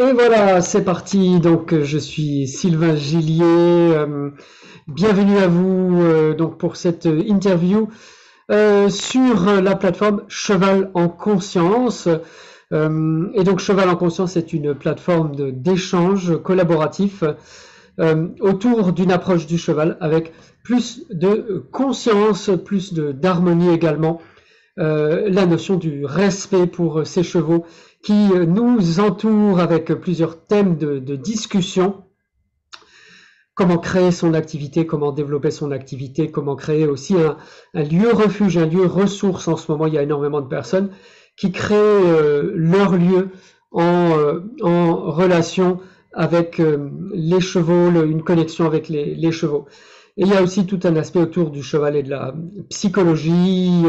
Et voilà, c'est parti. Donc, je suis Sylvain Gillier. Bienvenue à vous donc pour cette interview sur la plateforme Cheval en Conscience. Et donc, Cheval en Conscience est une plateforme d'échange collaboratif autour d'une approche du cheval avec plus de conscience, plus d'harmonie également, la notion du respect pour ces chevaux qui nous entourent avec plusieurs thèmes de discussion. Comment créer son activité, comment développer son activité, comment créer aussi un lieu refuge, un lieu ressource. En ce moment, il y a énormément de personnes qui créent leur lieu en relation avec les chevaux, une connexion avec les chevaux. Et il y a aussi tout un aspect autour du cheval et de la psychologie.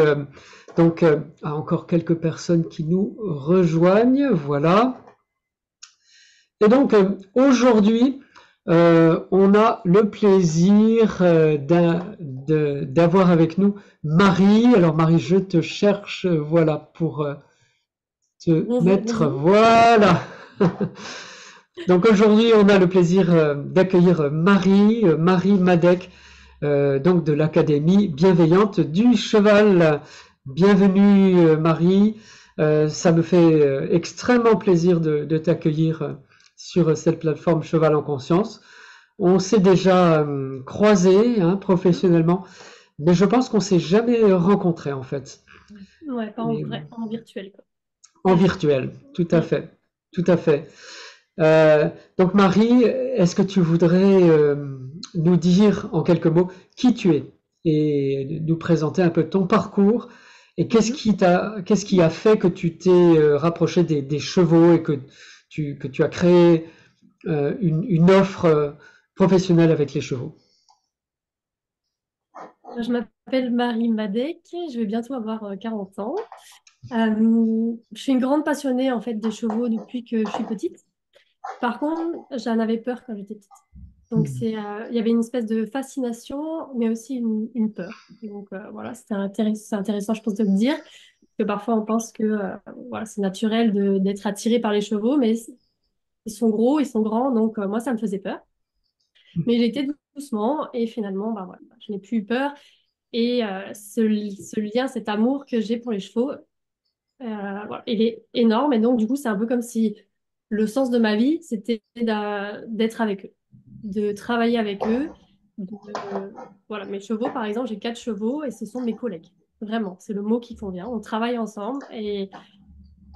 Donc, encore quelques personnes qui nous rejoignent. Voilà. Et donc, aujourd'hui, on a le plaisir d'avoir avec nous Marie. Alors, Marie, je te cherche, voilà, pour te Bonjour, mettre, bonjour. voilà. Donc, aujourd'hui, on a le plaisir d'accueillir Marie, Marie Madec, donc de l'Académie bienveillante du cheval. Bienvenue Marie, ça me fait extrêmement plaisir de t'accueillir sur cette plateforme Cheval en Conscience. On s'est déjà croisés hein, professionnellement, mais je pense qu'on s'est jamais rencontrés en fait. Ouais, pas en Et, vrai, en virtuel, quoi. en virtuel, tout à Mm. fait, tout à fait. Euh, donc Marie, est-ce que tu voudrais nous dire en quelques mots qui tu es et nous présenter un peu ton parcours et Mhm. qu'est-ce qui a fait que tu t'es rapproché des chevaux et que que tu as créé une offre professionnelle avec les chevaux. Je m'appelle Marie Madec, je vais bientôt avoir 40 ans. Je suis une grande passionnée en fait des chevaux depuis que je suis petite. Par contre, j'en avais peur quand j'étais petite. Donc il y avait une espèce de fascination, mais aussi une peur. Donc voilà, c'est intéressant, je pense, de le dire, que parfois on pense que voilà, c'est naturel d'être attiré par les chevaux, mais ils sont gros, ils sont grands, donc moi ça me faisait peur. Mais j'ai été doucement et finalement, bah, voilà, je n'ai plus eu peur. Et ce lien, cet amour que j'ai pour les chevaux, voilà, il est énorme. Et donc, du coup, c'est un peu comme si le sens de ma vie, c'était d'être avec eux, de travailler avec eux. Voilà, mes chevaux, par exemple, j'ai 4 chevaux et ce sont mes collègues. Vraiment, c'est le mot qui convient. On travaille ensemble. Et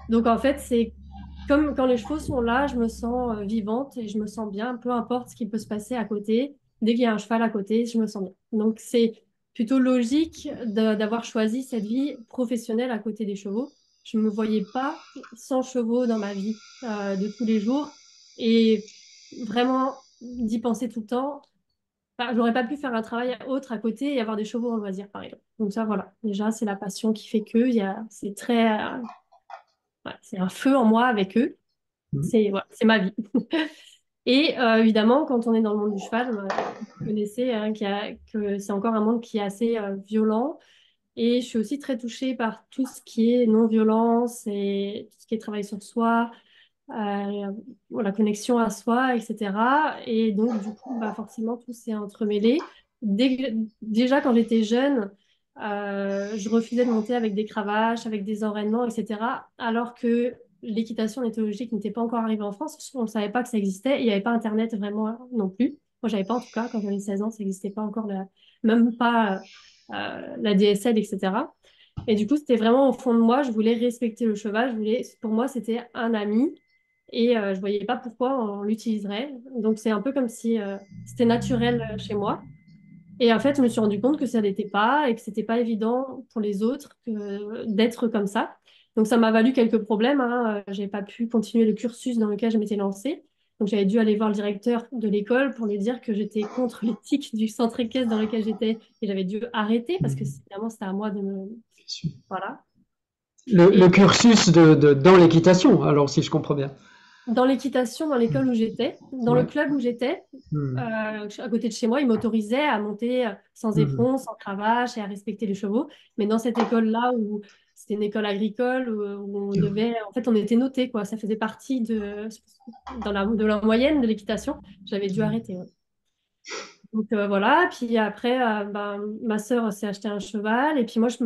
donc, en fait, c'est comme quand les chevaux sont là, je me sens vivante et je me sens bien, peu importe ce qui peut se passer à côté. Dès qu'il y a un cheval à côté, je me sens bien. Donc, c'est plutôt logique d'avoir choisi cette vie professionnelle à côté des chevaux. Je ne me voyais pas sans chevaux dans ma vie de tous les jours et vraiment d'y penser tout le temps. Enfin, j'aurais pas pu faire un travail autre à côté et avoir des chevaux en loisir, par exemple. Donc ça, voilà. Déjà, c'est la passion qui fait que c'est très, ouais, c'est un feu en moi avec eux. C'est voilà, c'est ma vie. Et évidemment, quand on est dans le monde du cheval, vous connaissez hein, que c'est encore un monde qui est assez violent. Et je suis aussi très touchée par tout ce qui est non-violence et tout ce qui est travail sur soi, la connexion à soi, etc. Et donc, du coup, bah, forcément, tout s'est entremêlé. Déjà, quand j'étais jeune, je refusais de monter avec des cravaches, avec des enraînements, etc. Alors que l'équitation éthologique n'était pas encore arrivée en France. On ne savait pas que ça existait. Il n'y avait pas Internet vraiment non plus. Moi, j'avais pas en tout cas, quand j'avais 16 ans, ça n'existait pas encore, même pas la DSL, etc. Et du coup, c'était vraiment au fond de moi, je voulais respecter le cheval. Pour moi, c'était un ami et je voyais pas pourquoi on l'utiliserait. Donc, c'est un peu comme si c'était naturel chez moi. Et en fait, je me suis rendu compte que ça n'était pas et que c'était pas évident pour les autres d'être comme ça. Donc, ça m'a valu quelques problèmes, hein. J'ai pas pu continuer le cursus dans lequel je m'étais lancée. Donc, j'avais dû aller voir le directeur de l'école pour lui dire que j'étais contre l'éthique du centre équestre dans lequel j'étais et j'avais dû arrêter parce que évidemment, c'était à moi de me... Voilà. Le Et cursus dans l'équitation, alors si je comprends bien. dans l'équitation, dans l'école où j'étais, dans le Ouais. club où j'étais, Hmm. à côté de chez moi, ils m'autorisaient à monter sans Hmm. éperon, sans cravache et à respecter les chevaux. Mais dans cette école-là où c'était une école agricole où on devait, en fait, on était noté, quoi. Ça faisait partie de la moyenne de l'équitation. J'avais dû arrêter, ouais. Donc voilà, puis après, ben, ma sœur s'est acheté un cheval, et puis moi, je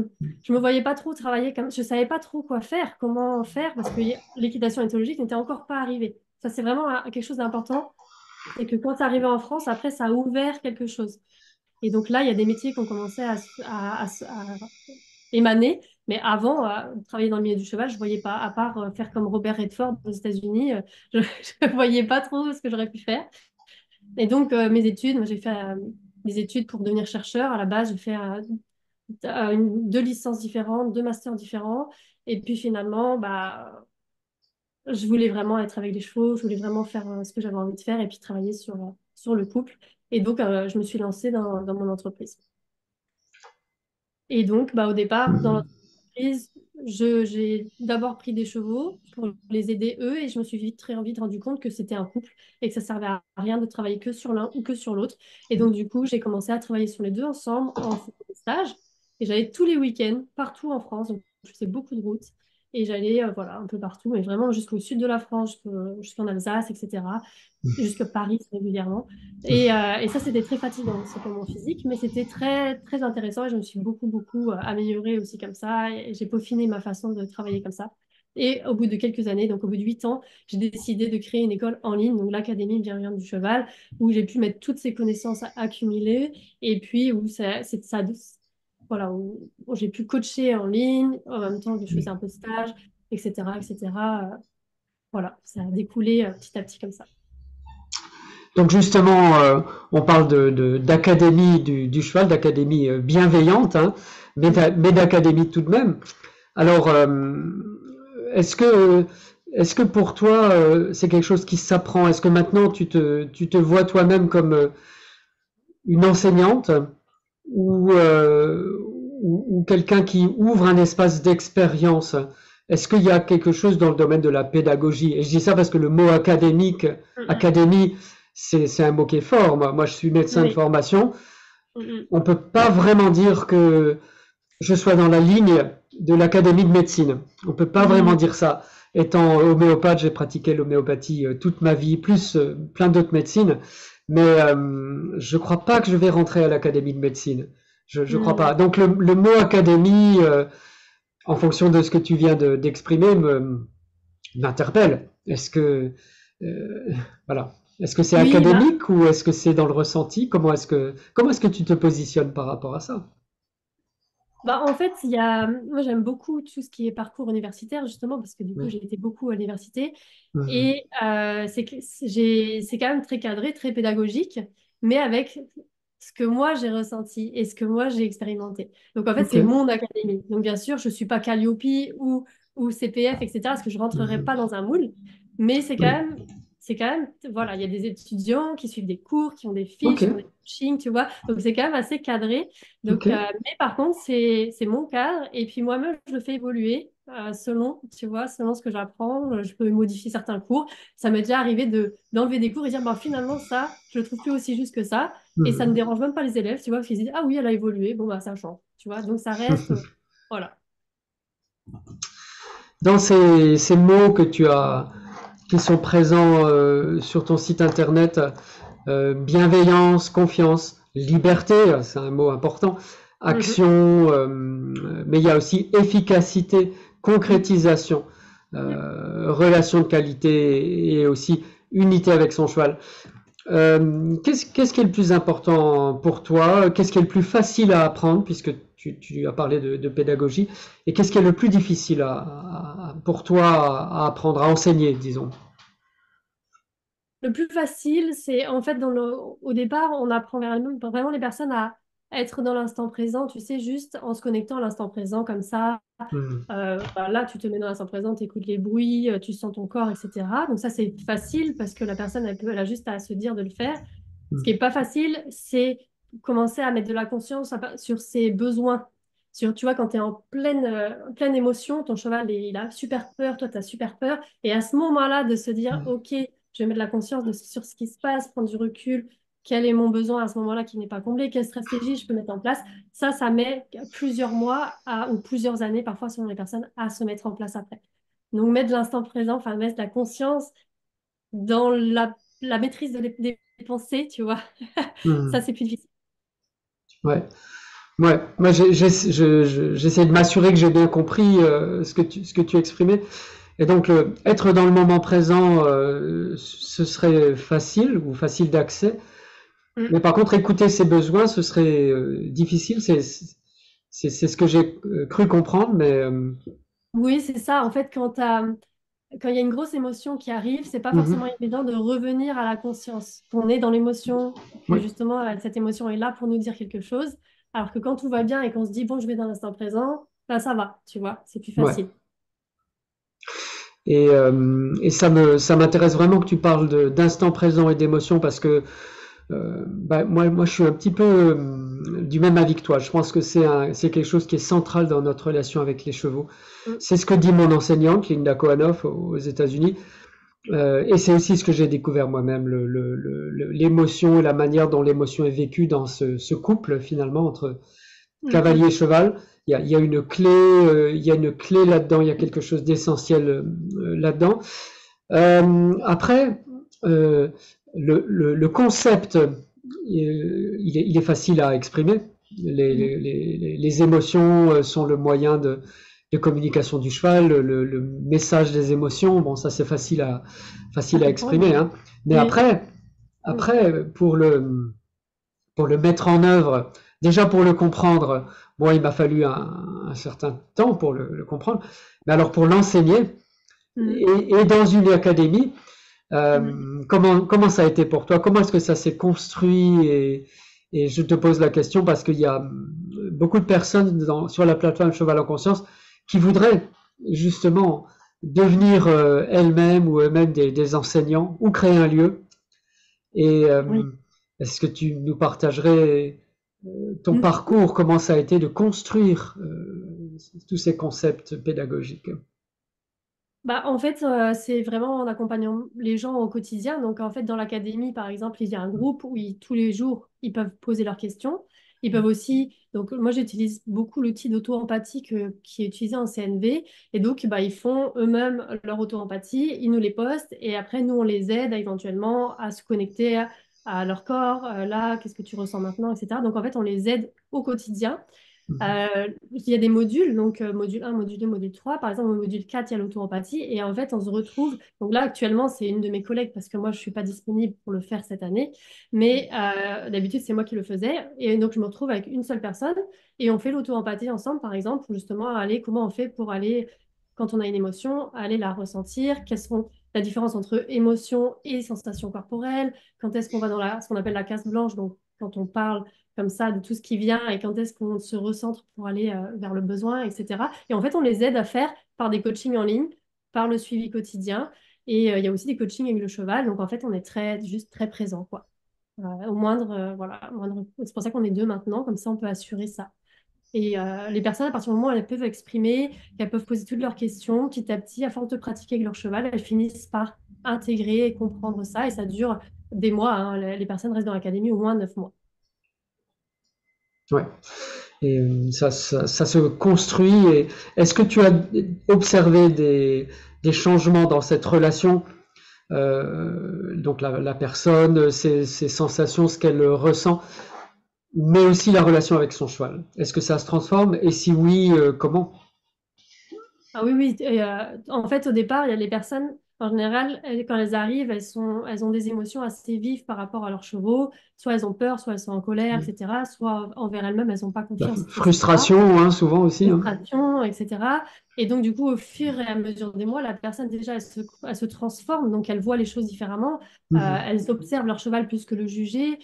me voyais pas trop travailler comme, je savais pas trop quoi faire, comment faire, parce que l'équitation éthologique n'était encore pas arrivée. Ça, c'est vraiment quelque chose d'important, c'est que quand c'est arrivé en France, après, ça a ouvert quelque chose. Et donc là, il y a des métiers qui ont commencé à émaner, mais avant, travailler dans le milieu du cheval, je voyais pas, à part faire comme Robert Redford aux États-Unis, je ne voyais pas trop ce que j'aurais pu faire. Et donc, mes études, moi, j'ai fait des études pour devenir chercheur. À la base, j'ai fait deux licences différentes, deux masters différents. Et puis finalement, bah, je voulais vraiment être avec les chevaux, je voulais vraiment faire ce que j'avais envie de faire et puis travailler sur le couple. Et donc, je me suis lancée dans mon entreprise. Et donc, bah, au départ, dans l'entreprise, j'ai d'abord pris des chevaux pour les aider eux et je me suis très vite rendu compte que c'était un couple et que ça servait à rien de travailler que sur l'un ou que sur l'autre. Et donc, du coup, j'ai commencé à travailler sur les deux ensemble en faisant des stages et j'allais tous les week-ends partout en France. Donc, je faisais beaucoup de routes et j'allais voilà, un peu partout, mais vraiment jusqu'au sud de la France, jusqu'en Alsace, etc., jusqu'à Paris régulièrement. Et ça, c'était très fatigant aussi pour mon physique, mais c'était très, très intéressant et je me suis beaucoup, beaucoup améliorée aussi comme ça. Et j'ai peaufiné ma façon de travailler comme ça. Et au bout de quelques années, donc au bout de 8 ans, j'ai décidé de créer une école en ligne, donc l'Académie Bienveillante du Cheval, où j'ai pu mettre toutes ces connaissances accumulées et puis où voilà, où j'ai pu coacher en ligne en même temps que je faisais un peu de stage, etc., etc. Voilà, ça a découlé petit à petit comme ça. Donc justement, on parle d'académie du cheval, d'académie bienveillante, hein, mais d'académie tout de même. Alors, est-ce que, est-ce que pour toi, c'est quelque chose qui s'apprend? Est-ce que maintenant tu te vois toi-même comme une enseignante ou quelqu'un qui ouvre un espace d'expérience? Est-ce qu'il y a quelque chose dans le domaine de la pédagogie? Et je dis ça parce que le mot académique, Mm, académie, c'est un mot qui est fort. Moi, je suis mm. médecin de Oui. formation. Mm, On peut pas vraiment dire que je sois dans la ligne de l'académie de médecine. On peut pas vraiment mm. dire ça. Étant homéopathe, j'ai pratiqué l'homéopathie toute ma vie, plus plein d'autres médecines. Mais je crois pas que je vais rentrer à l'académie de médecine. Je crois pas. Non. Donc le mot académie, en fonction de ce que tu viens d'exprimer, m'interpelle. Est-ce que voilà, est-ce que c'est Oui, bah, académique ou est-ce que c'est dans le ressenti? Comment est-ce que tu te positionnes par rapport à ça? en fait, moi j'aime beaucoup tout ce qui est parcours universitaire, justement, parce que du coup, j'ai été beaucoup à l'université. Mhm. Et c'est quand même très cadré, très pédagogique, mais avec ce que moi j'ai ressenti et ce que moi j'ai expérimenté. Donc en fait, Ok. c'est mon académie. Donc bien sûr, je ne suis pas Calliope ou CPF, etc., parce que je ne rentrerai Mhm. pas dans un moule, mais Oui. c'est quand même, voilà, il y a des étudiants qui suivent des cours, qui ont des Ok. fiches, qui ont des coachings, tu vois. Donc c'est quand même assez cadré. Ok. Donc, mais par contre, c'est mon cadre, et puis moi-même, je le fais évoluer. Selon, tu vois, selon ce que j'apprends, je peux modifier certains cours. Ça m'est déjà arrivé d'enlever des cours et dire, bah, finalement, ça, je le trouve plus aussi juste que ça. Et ça ne Mhm. dérange même pas les élèves, tu vois, parce qu'ils se disent, ah oui, elle a évolué, bon, bah, ça change, tu vois. Donc, ça reste, voilà. Dans ces mots qui sont présents sur ton site internet, bienveillance, confiance, liberté, c'est un mot important, Mhm. action, mais il y a aussi efficacité, Mhm. concrétisation, relation de qualité et aussi unité avec son cheval. Qu'est-ce qui est le plus important pour toi? Qu'est-ce qui est le plus facile à apprendre, puisque tu as parlé de pédagogie, et qu'est-ce qui est le plus difficile pour toi à apprendre, à enseigner, disons? Le plus facile, c'est en fait au départ, on apprend vraiment les personnes à être dans l'instant présent, tu sais, juste en se connectant à l'instant présent comme ça. Hmm. Bah là, tu te mets dans l'instant présent, tu écoutes les bruits, tu sens ton corps, etc. Donc ça, c'est facile parce que la personne, elle a juste à se dire de le faire. Ce qui Hmm. n'est pas facile, c'est commencer à mettre de la conscience sur ses besoins. Tu vois, quand tu es en pleine émotion, ton cheval, il a super peur, toi, tu as super peur. Et à ce moment-là, de se dire, OK, je vais mettre de la conscience sur ce qui se passe, prendre du recul, quel est mon besoin à ce moment-là qui n'est pas comblé, quelle stratégie je peux mettre en place. Ça met plusieurs mois ou plusieurs années, parfois selon les personnes, à se mettre en place après. Donc mettre l'instant présent, enfin mettre la conscience dans la maîtrise des pensées, tu vois, ça Mhm. c'est plus difficile. Ouais. Ouais. Moi, j'essaie de m'assurer que j'ai bien compris ce que tu exprimais. Et donc, être dans le moment présent, ce serait facile ou facile d'accès. Mm. Mais par contre, écouter ses besoins, ce serait difficile. C'est ce que j'ai cru comprendre, mais Oui, c'est ça. En fait, quand il y a une grosse émotion qui arrive, c'est pas forcément mhm. évident de revenir à la conscience. Qu'on est dans l'émotion, que Oui, justement cette émotion est là pour nous dire quelque chose. Alors que quand tout va bien et qu'on se dit bon, je vais dans l'instant présent, bah ça va, tu vois, c'est plus ouais. facile. Et ça m'intéresse vraiment que tu parles d'instant présent et d'émotion parce que bah, moi, je suis un petit peu du même avis que toi. Je pense que c'est quelque chose qui est central dans notre relation avec les chevaux. Mm. C'est ce que dit mon enseignante, Linda Kohanoff, aux États-Unis. Et c'est aussi ce que j'ai découvert moi-même, l'émotion et la manière dont l'émotion est vécue dans ce couple finalement entre Mm, cavalier mm. et cheval. Il y a une clé, il y a une clé là-dedans, il y a quelque chose d'essentiel là-dedans. Après, euh, le concept, il est facile à exprimer. Mhm. Les émotions sont le moyen de communication du cheval, le message des émotions, bon, ça c'est À facile à comprendre. exprimer, hein. Mais Oui. Mm. après, pour le mettre en œuvre, déjà pour le comprendre, bon, il m'a fallu un certain temps pour le comprendre, mais alors pour l'enseigner, Mm. et dans une académie, Mm. comment ça a été pour toi? Comment est-ce que ça s'est construit? Et je te pose la question parce qu'il y a beaucoup de personnes sur la plateforme Cheval en Conscience qui voudraient justement devenir elles-mêmes ou eux-mêmes des enseignants ou créer un lieu. Et Oui. est-ce que tu nous partagerais ton Mm. parcours, comment ça a été de construire tous ces concepts pédagogiques? Bah, en fait, c'est vraiment en accompagnant les gens au quotidien. Donc, en fait, dans l'académie, par exemple, il y a un groupe où tous les jours, ils peuvent poser leurs questions. Ils peuvent aussi, donc moi, j'utilise beaucoup l'outil d'auto-empathie qui est utilisé en CNV. Et donc, bah, ils font eux-mêmes leur auto-empathie, ils nous les postent. Et après, nous, on les aide éventuellement à se connecter à leur corps. Là, qu'est-ce que tu ressens maintenant, etc. Donc, en fait, on les aide au quotidien. Il y a des modules, donc module 1, module 2, module 3. Par exemple, au module 4, il y a l'auto-empathie. Et en fait, on se retrouve. Donc là, actuellement, c'est une de mes collègues parce que moi, je ne suis pas disponible pour le faire cette année. Mais d'habitude, c'est moi qui le faisais. Et donc, je me retrouve avec une seule personne et on fait l'auto-empathie ensemble, par exemple, pour justement aller, comment on fait pour aller, quand on a une émotion, aller la ressentir. Quelles sont la différence entre émotion et sensation corporelle? Quand est-ce qu'on va dans ce qu'on appelle la case blanche, donc quand on parle comme ça de tout ce qui vient et quand est-ce qu'on se recentre pour aller vers le besoin, etc. Et en fait, on les aide à faire par des coachings en ligne, par le suivi quotidien. Et il y a aussi des coachings avec le cheval. Donc, en fait, on est juste très présent, quoi. Au moindre, voilà, c'est pour ça qu'on est deux maintenant, comme ça, on peut assurer ça. Et les personnes, à partir du moment où elles peuvent exprimer, qu'elles peuvent poser toutes leurs questions, petit à petit, à force de pratiquer avec leur cheval, elles finissent par intégrer et comprendre ça. Et ça dure des mois, hein. Les personnes restent dans l'académie au moins 9 mois. Ouais. Et ça se construit. Et est-ce que tu as observé des changements dans cette relation? Donc la personne, ses sensations, ce qu'elle ressent, mais aussi la relation avec son cheval. Est-ce que ça se transforme? Et si oui, comment? Ah oui, oui. Et, en fait, au départ, il y a les personnes, en général, quand elles arrivent, elles ont des émotions assez vives par rapport à leurs chevaux. Soit elles ont peur, soit elles sont en colère, etc. Soit envers elles-mêmes, elles n'ont pas La confiance, etc. frustration, hein, souvent aussi. Hein. Frustration, etc. Et donc, du coup, au fur et à mesure des mois, la personne, déjà, elle se transforme, donc elle voit les choses différemment. Mhm. Elles observent leur cheval plus que le juger.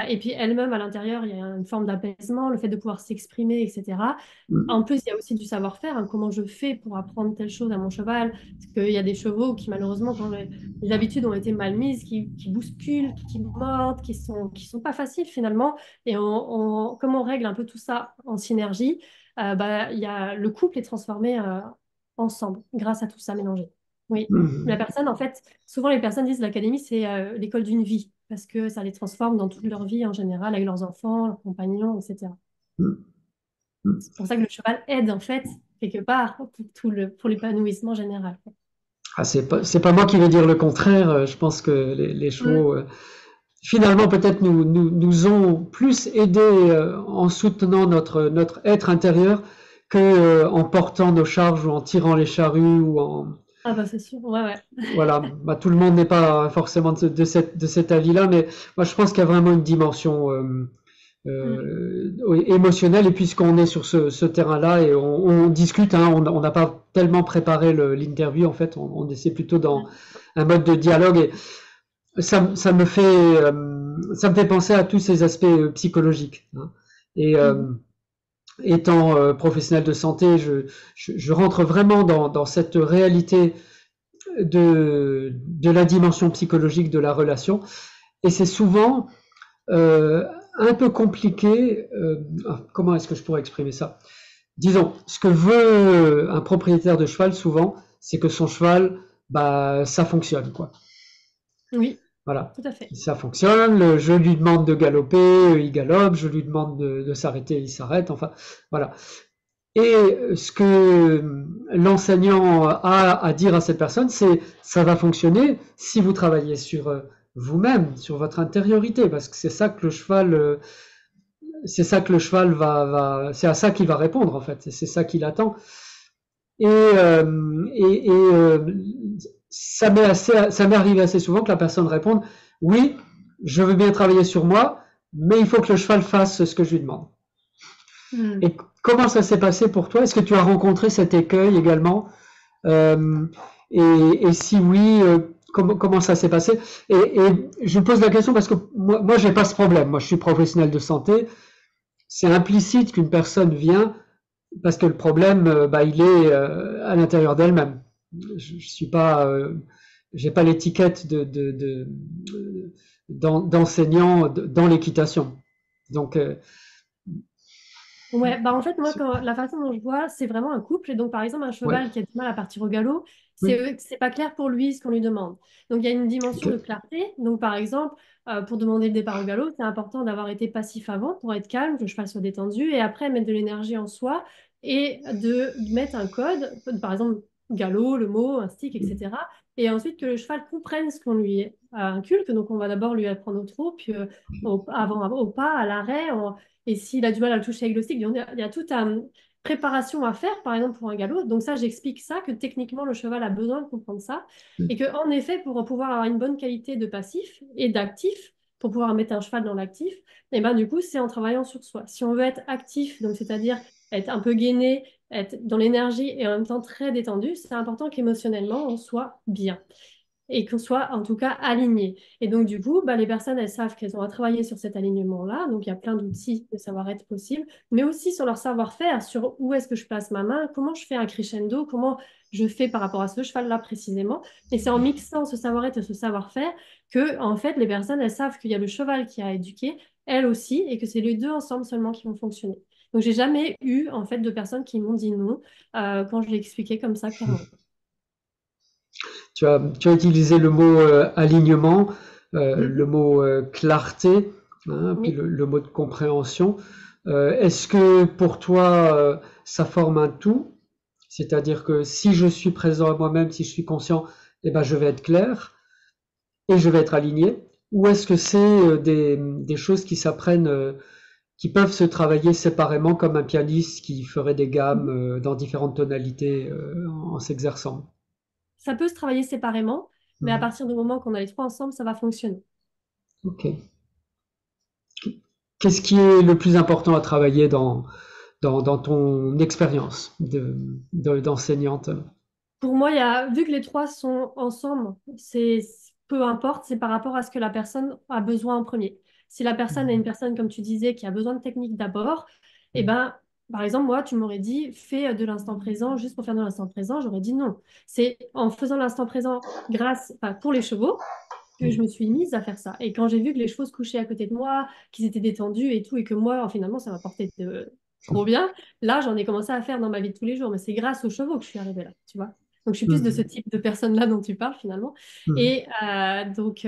Et puis, elle-même, à l'intérieur, il y a une forme d'apaisement, le fait de pouvoir s'exprimer, etc. En Mhm. plus, il y a aussi du savoir-faire, hein, comment je fais pour apprendre telle chose à mon cheval. Parce qu'il y a des chevaux qui, malheureusement, quand les habitudes ont été mal mises, qui bousculent, qui mordent, qui sont pas faciles finalement. Et comme on règle un peu tout ça en synergie, bah, le couple est transformé ensemble grâce à tout ça mélangé. Oui. La Mhm. personne, en fait, souvent les personnes disent l'académie, c'est l'école d'une vie. parce que ça les transforme dans toute leur vie en général, avec leurs enfants, leurs compagnons, etc. Mm. Mm. C'est pour ça que le cheval aide, en fait, quelque part, pour l'épanouissement général. Ah, c'est pas moi qui vais dire le contraire. Je pense que les Mm. chevaux, finalement, peut-être nous ont plus aidés en soutenant notre être intérieur que en portant nos charges ou en tirant les charrues ou en, Ah bah c'est sûr, ouais, ouais. voilà. Bah, tout le monde n'est pas forcément de cet avis-là, mais moi, je pense qu'il y a vraiment une dimension Mm. émotionnelle. Et puisqu'on est sur ce terrain-là et on discute, hein, on n'a pas tellement préparé l'interview, en fait, on essaie plutôt dans Mm. un mode de dialogue. Et ça me fait penser à tous ces aspects psychologiques, hein. Et Mhm. étant professionnel de santé, je rentre vraiment dans cette réalité de la dimension psychologique de la relation. Et c'est souvent un peu compliqué. Comment est-ce que je pourrais exprimer ça? Disons, ce que veut un propriétaire de cheval souvent, c'est que son cheval, bah, ça fonctionne, quoi. Oui, Voilà. tout à fait. Ça fonctionne, je lui demande de galoper, il galope, je lui demande de s'arrêter, il s'arrête, enfin, voilà. Et ce que l'enseignant a à dire à cette personne, c'est ça va fonctionner si vous travaillez sur vous-même, sur votre intériorité, parce que c'est ça que le cheval c'est à ça qu'il va répondre en fait, c'est ça qu'il attend. Et ça m'est arrivé assez souvent que la personne réponde oui, je veux bien travailler sur moi, mais il faut que le cheval fasse ce que je lui demande. Mm. Et comment ça s'est passé pour toi? Est-ce que tu as rencontré cet écueil également? Euh, et si oui, comment ça s'est passé? Et je pose la question parce que moi j'ai pas ce problème. Moi, je suis professionnel de santé. C'est implicite qu'une personne vient parce que le problème, bah, il est à l'intérieur d'elle-même. Je suis pas, j'ai pas l'étiquette d'enseignant dans l'équitation. Donc, Ouais, bah en fait, moi, la façon dont je vois, c'est vraiment un couple. Et donc, par exemple, un ouais, cheval qui a du mal à partir au galop, oui, c'est pas clair pour lui ce qu'on lui demande. Donc, il y a une ok, dimension de clarté. Donc, par exemple, pour demander le départ au galop, c'est important d'avoir été passif avant pour être calme, que le cheval soit détendu, et après mettre de l'énergie en soi et de mettre un code, par exemple, galop, le mot, un stick, etc. Et ensuite que le cheval comprenne ce qu'on lui inculque. Donc, on va d'abord lui apprendre au trot, puis au pas, à l'arrêt. Et s'il a du mal à le toucher avec le stick, il y a toute une préparation à faire, par exemple pour un galop. Donc ça, j'explique ça, que techniquement, le cheval a besoin de comprendre ça. Et que en effet, pour pouvoir avoir une bonne qualité de passif et d'actif, pour pouvoir mettre un cheval dans l'actif, et ben du coup, c'est en travaillant sur soi. Si on veut être actif, donc c'est-à-dire être un peu gainé, être dans l'énergie et en même temps très détendu, c'est important qu'émotionnellement, on soit bien et qu'on soit en tout cas aligné. Et donc, du coup, bah, les personnes, elles savent qu'elles ont à travailler sur cet alignement-là. Donc, il y a plein d'outils de savoir-être possible, mais aussi sur leur savoir-faire, sur où est-ce que je place ma main, comment je fais un crescendo, comment je fais par rapport à ce cheval-là précisément. Et c'est en mixant ce savoir-être et ce savoir-faire que, en fait, les personnes, elles savent qu'il y a le cheval qui a éduqué, elles aussi, et que c'est les deux ensemble seulement qui vont fonctionner. Donc, j'ai jamais eu, en fait, de personnes qui m'ont dit non quand je l'ai expliqué comme ça, clairement. tu as utilisé le mot alignement, le Mhm. mot clarté, hein, puis Oui. le mot de compréhension. Est-ce que pour toi, ça forme un tout? C'est-à-dire que si je suis présent à moi-même, si je suis conscient, eh ben, je vais être clair et je vais être aligné. Ou est-ce que c'est des choses qui s'apprennent, qui peuvent se travailler séparément comme un pianiste qui ferait des gammes Mhm. dans différentes tonalités en s'exerçant? Ça peut se travailler séparément, mais à Mhm. partir du moment qu'on a les trois ensemble, ça va fonctionner. Ok. Qu'est-ce qui est le plus important à travailler dans ton expérience d'enseignante? Pour moi, vu que les trois sont ensemble, peu importe, c'est par rapport à ce que la personne a besoin en premier. Si la personne est une personne, comme tu disais, qui a besoin de technique d'abord, eh ben, par exemple, moi, tu m'aurais dit, fais de l'instant présent juste pour faire de l'instant présent. J'aurais dit non. C'est en faisant l'instant présent enfin, pour les chevaux que je me suis mise à faire ça. Et quand j'ai vu que les chevaux se couchaient à côté de moi, qu'ils étaient détendus et tout, et que moi, finalement, ça m'apportait trop bien, là, j'en ai commencé à faire dans ma vie de tous les jours. Mais c'est grâce aux chevaux que je suis arrivée là, tu vois. Donc, je suis plus de ce Mhm. type de personne-là dont tu parles, finalement. Mhm. Et donc,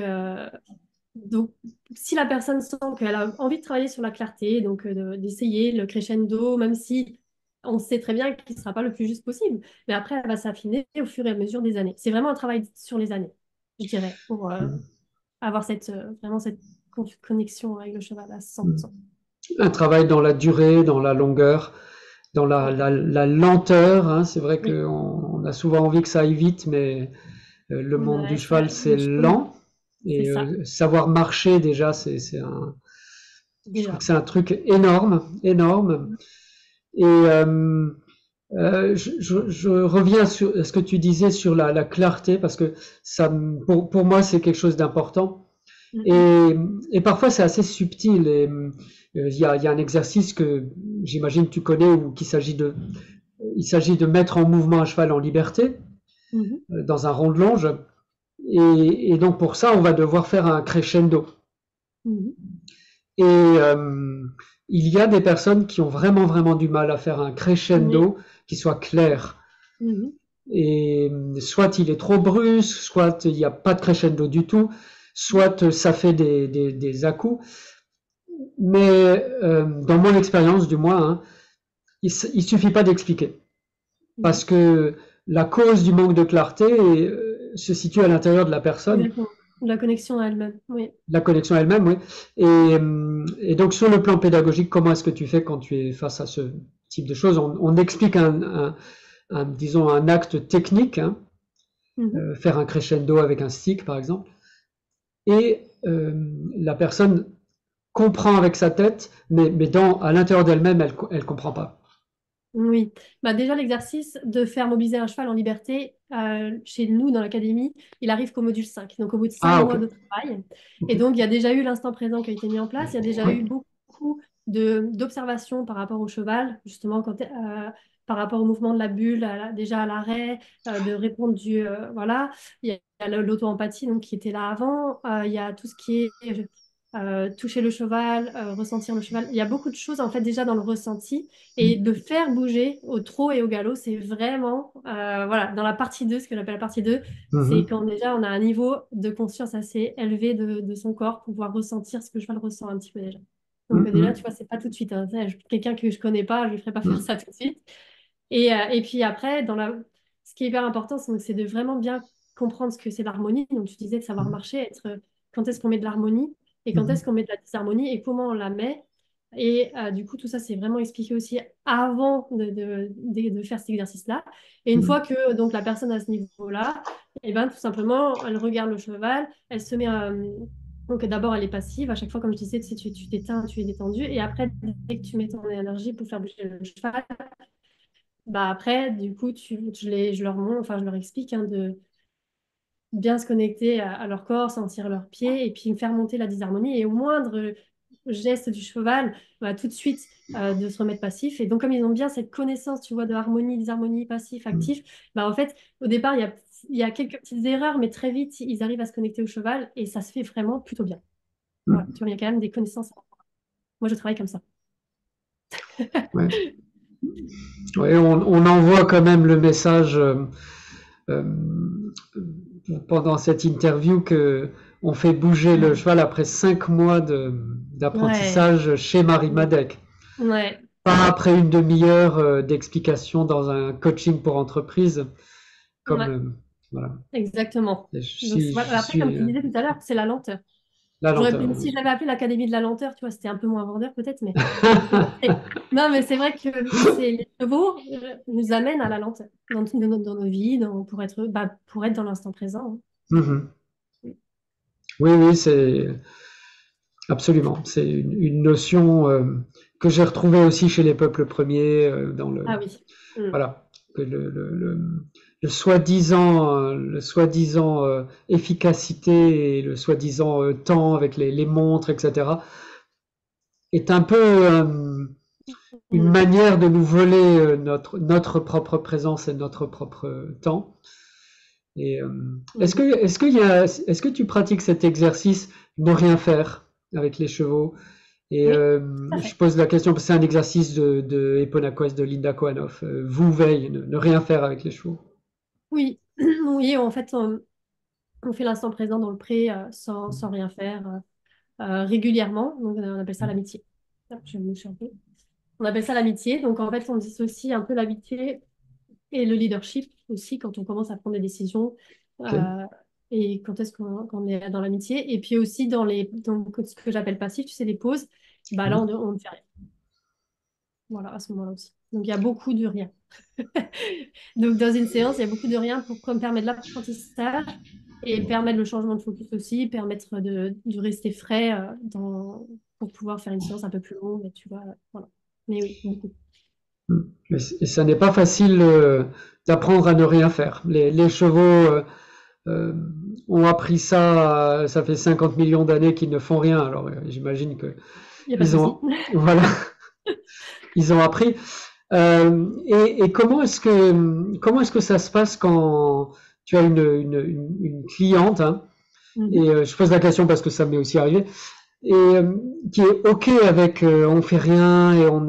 Donc, si la personne sent qu'elle a envie de travailler sur la clarté, donc d'essayer le crescendo, même si on sait très bien qu'il ne sera pas le plus juste possible, mais après, elle va s'affiner au fur et à mesure des années. C'est vraiment un travail sur les années, je dirais, pour avoir vraiment cette connexion avec le cheval à 100%. Un travail dans la durée, dans la longueur, dans Ouais. la lenteur, hein. C'est vrai Oui, qu'on a souvent envie que ça aille vite, mais le monde du ouais, cheval, c'est les chevaux, lent. c'est Et ça, savoir marcher, déjà, je trouve que déjà. c'est un truc énorme, énorme. Et je reviens sur ce que tu disais sur la clarté, parce que pour moi, c'est quelque chose d'important. Mhm. Et, et parfois, c'est assez subtil. Et il y a un exercice que j'imagine tu connais, où il s'agit de mettre en mouvement un cheval en liberté, Mhm. dans un rond de longe. Et donc, pour ça, on va devoir faire un crescendo. Mhm. Et il y a des personnes qui ont vraiment, vraiment du mal à faire un Oui. crescendo qui soit clair. Mhm. Et soit il est trop brusque, soit il n'y a pas de crescendo du tout, soit ça fait des à-coups. Mais dans mon expérience, du moins, hein, il suffit pas d'expliquer. Mhm. Parce que la cause du manque de clarté se situe à l'intérieur de la personne, Exactement. La connexion à elle-même, oui. la connexion elle-même, oui. Et donc, sur le plan pédagogique, comment est-ce que tu fais quand tu es face à ce type de choses? On explique disons, un acte technique, hein, Mhm. faire un crescendo avec un stick, par exemple, et la personne comprend avec sa tête, mais à l'intérieur d'elle-même, elle comprend pas. Oui, bah déjà l'exercice de faire mobiliser un cheval en liberté, chez nous dans l'académie, il arrive qu'au module 5, donc au bout de 5 Ah, ok. mois de travail. Ok. Et donc il y a déjà eu l'instant présent qui a été mis en place, il y a déjà Oui. eu beaucoup d'observations par rapport au cheval, justement par rapport au mouvement de la bulle, déjà à l'arrêt, de répondre voilà. Il y a l'auto-empathie donc, qui était là avant, il y a tout ce qui est toucher le cheval, ressentir le cheval. Il y a beaucoup de choses en fait déjà dans le ressenti. Et de faire bouger au trot et au galop, c'est vraiment, voilà, dans la partie 2, ce que j'appelle la partie 2, c'est Mhm. quand déjà on a un niveau de conscience assez élevé de son corps pour pouvoir ressentir ce que le cheval ressent un petit peu déjà. Donc déjà, tu Mhm. vois, c'est pas tout de suite, hein. Quelqu'un que je connais pas, je lui ferai pas faire Mhm. ça tout de suite. Et puis après, ce qui est hyper important, c'est de vraiment bien comprendre ce que c'est l'harmonie. Donc tu disais de savoir marcher, quand est-ce qu'on met de l'harmonie et quand est-ce Mhm. qu'on met de la disharmonie et comment on la met. Et du coup, tout ça, c'est vraiment expliqué aussi avant de faire cet exercice-là. Et une fois Mhm. que donc, la personne à ce niveau-là, et ben, tout simplement, elle regarde le cheval, elle se met. Donc d'abord, elle est passive. À chaque fois, comme je disais, tu t'éteins, tu es détendu. Et après, dès que tu mets ton énergie pour faire bouger le cheval, bah après, du coup, je leur montre, enfin, je leur explique hein, de bien se connecter à leur corps, sentir leurs pieds et puis faire monter la disharmonie. Et au moindre geste du cheval, bah, tout de suite de se remettre passif. Et donc, comme ils ont bien cette connaissance, tu vois, de harmonie, disharmonie, passif, actif, bah, en fait, au départ, il y a quelques petites erreurs, mais très vite, ils arrivent à se connecter au cheval et ça se fait vraiment plutôt bien. Voilà, tu Mhm. vois, il y a quand même des connaissances. Moi, je travaille comme ça. Ouais. Ouais, on envoie quand même le message euh, pendant cette interview que on fait bouger le cheval après 5 mois Ouais, d'apprentissage chez Marie Madec. ouais, Pas après une demi-heure d'explication dans un coaching pour entreprise, comme ouais, voilà. exactement. Donc, Je voilà. Après, comme suis tu disais tout à l'heure, c'est la lenteur. la lenteur. Si je l'avais appelé l'Académie de la lenteur, tu vois, c'était un peu moins vendeur peut-être, mais non, mais c'est vrai que les chevaux nous amènent à la lenteur dans nos vies, pour être dans l'instant présent, Mhm. hein. Oui, oui, c'est absolument. C'est une notion que j'ai retrouvée aussi chez les peuples premiers, Ah oui. Mm. voilà, que le soi-disant, efficacité et le soi-disant temps avec les montres, etc., est un peu une Mm. manière de nous voler notre propre présence et notre propre temps. Et Mhm. est-ce que tu pratiques cet exercice ne rien faire avec les chevaux? Et Oui, tout à je fait. pose la question parce que c'est un exercice de Eponakos, de Linda Kohanov. Vous veille, ne rien faire avec les chevaux. Oui, oui, en fait. On fait l'instant présent dans le pré sans rien faire régulièrement. Donc, on appelle ça l'amitié. Hop, je vais me moucher un peu. On appelle ça l'amitié. Donc, en fait, on dissocie un peu l'amitié et le leadership aussi quand on commence à prendre des décisions. Ok. euh, et quand est-ce qu'on est dans l'amitié. Et puis aussi dans ce que j'appelle passif, tu sais, les pauses, bah là, Mhm. on ne fait rien. Voilà, à ce moment-là aussi. Donc, il y a beaucoup de rien. Donc, dans une séance, il y a beaucoup de rien pour comme permettre l'apprentissage et permettre le changement de focus aussi, permettre de rester frais pour pouvoir faire une séance un peu plus longue, et tu vois, voilà. Mais oui, beaucoup. Et ça n'est pas facile d'apprendre à ne rien faire. Les chevaux euh, ont appris ça, ça fait 50 millions d'années qu'ils ne font rien. Alors j'imagine que Il n'y a pas de ils souci. ont, voilà, ils ont appris. Et comment est-ce que ça se passe quand tu as une cliente, hein, et Mhm. je pose la question parce que ça m'est aussi arrivé, et qui est OK avec on fait rien et on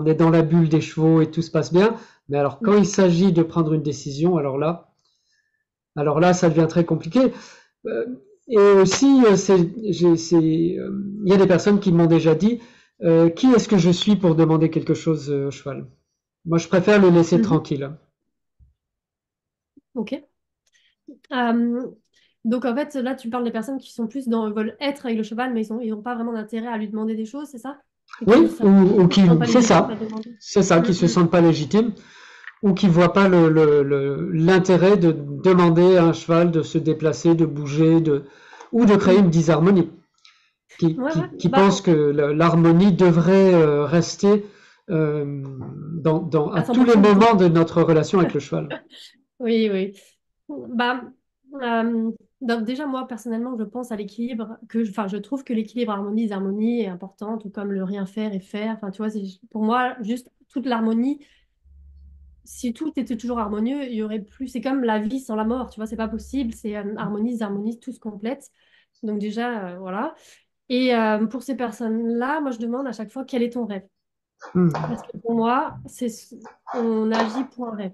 est dans la bulle des chevaux et tout se passe bien. Mais alors quand Mhm. il s'agit de prendre une décision, alors là, ça devient très compliqué. Euh, et aussi, il y a des personnes qui m'ont déjà dit qui est-ce que je suis pour demander quelque chose au cheval. Moi, je préfère le laisser Mhm. tranquille. Ok. Euh, donc en fait, là, tu parles des personnes qui sont plus veulent être avec le cheval, mais ils ont pas vraiment d'intérêt à lui demander des choses, c'est ça? Et qui Oui, ça, ou qui se qui, sentent pas c'est légitimes ça, à demander. c'est ça, qui se Mhm. sentent pas légitimes ou qui voient pas l'intérêt de demander à un cheval de se déplacer, de bouger, ou de créer une Mhm. disharmonie. Ouais, ouais. Qui Bah, pense que l'harmonie devrait rester à à tous les 100% du temps. moments de notre relation avec le cheval. Oui, oui. Bah, euh, donc déjà, moi, personnellement, je pense à l'équilibre, enfin, je trouve que l'équilibre harmonie est important, tout comme le rien faire et faire. Enfin, tu vois, pour moi, juste toute l'harmonie, si tout était toujours harmonieux, il y aurait plus, c'est comme la vie sans la mort, tu vois, c'est pas possible, c'est harmonise, tout se complète. Donc déjà, voilà. Et pour ces personnes-là, moi, je demande à chaque fois, quel est ton rêve? Hmm. Parce que pour moi, on agit pour un rêve.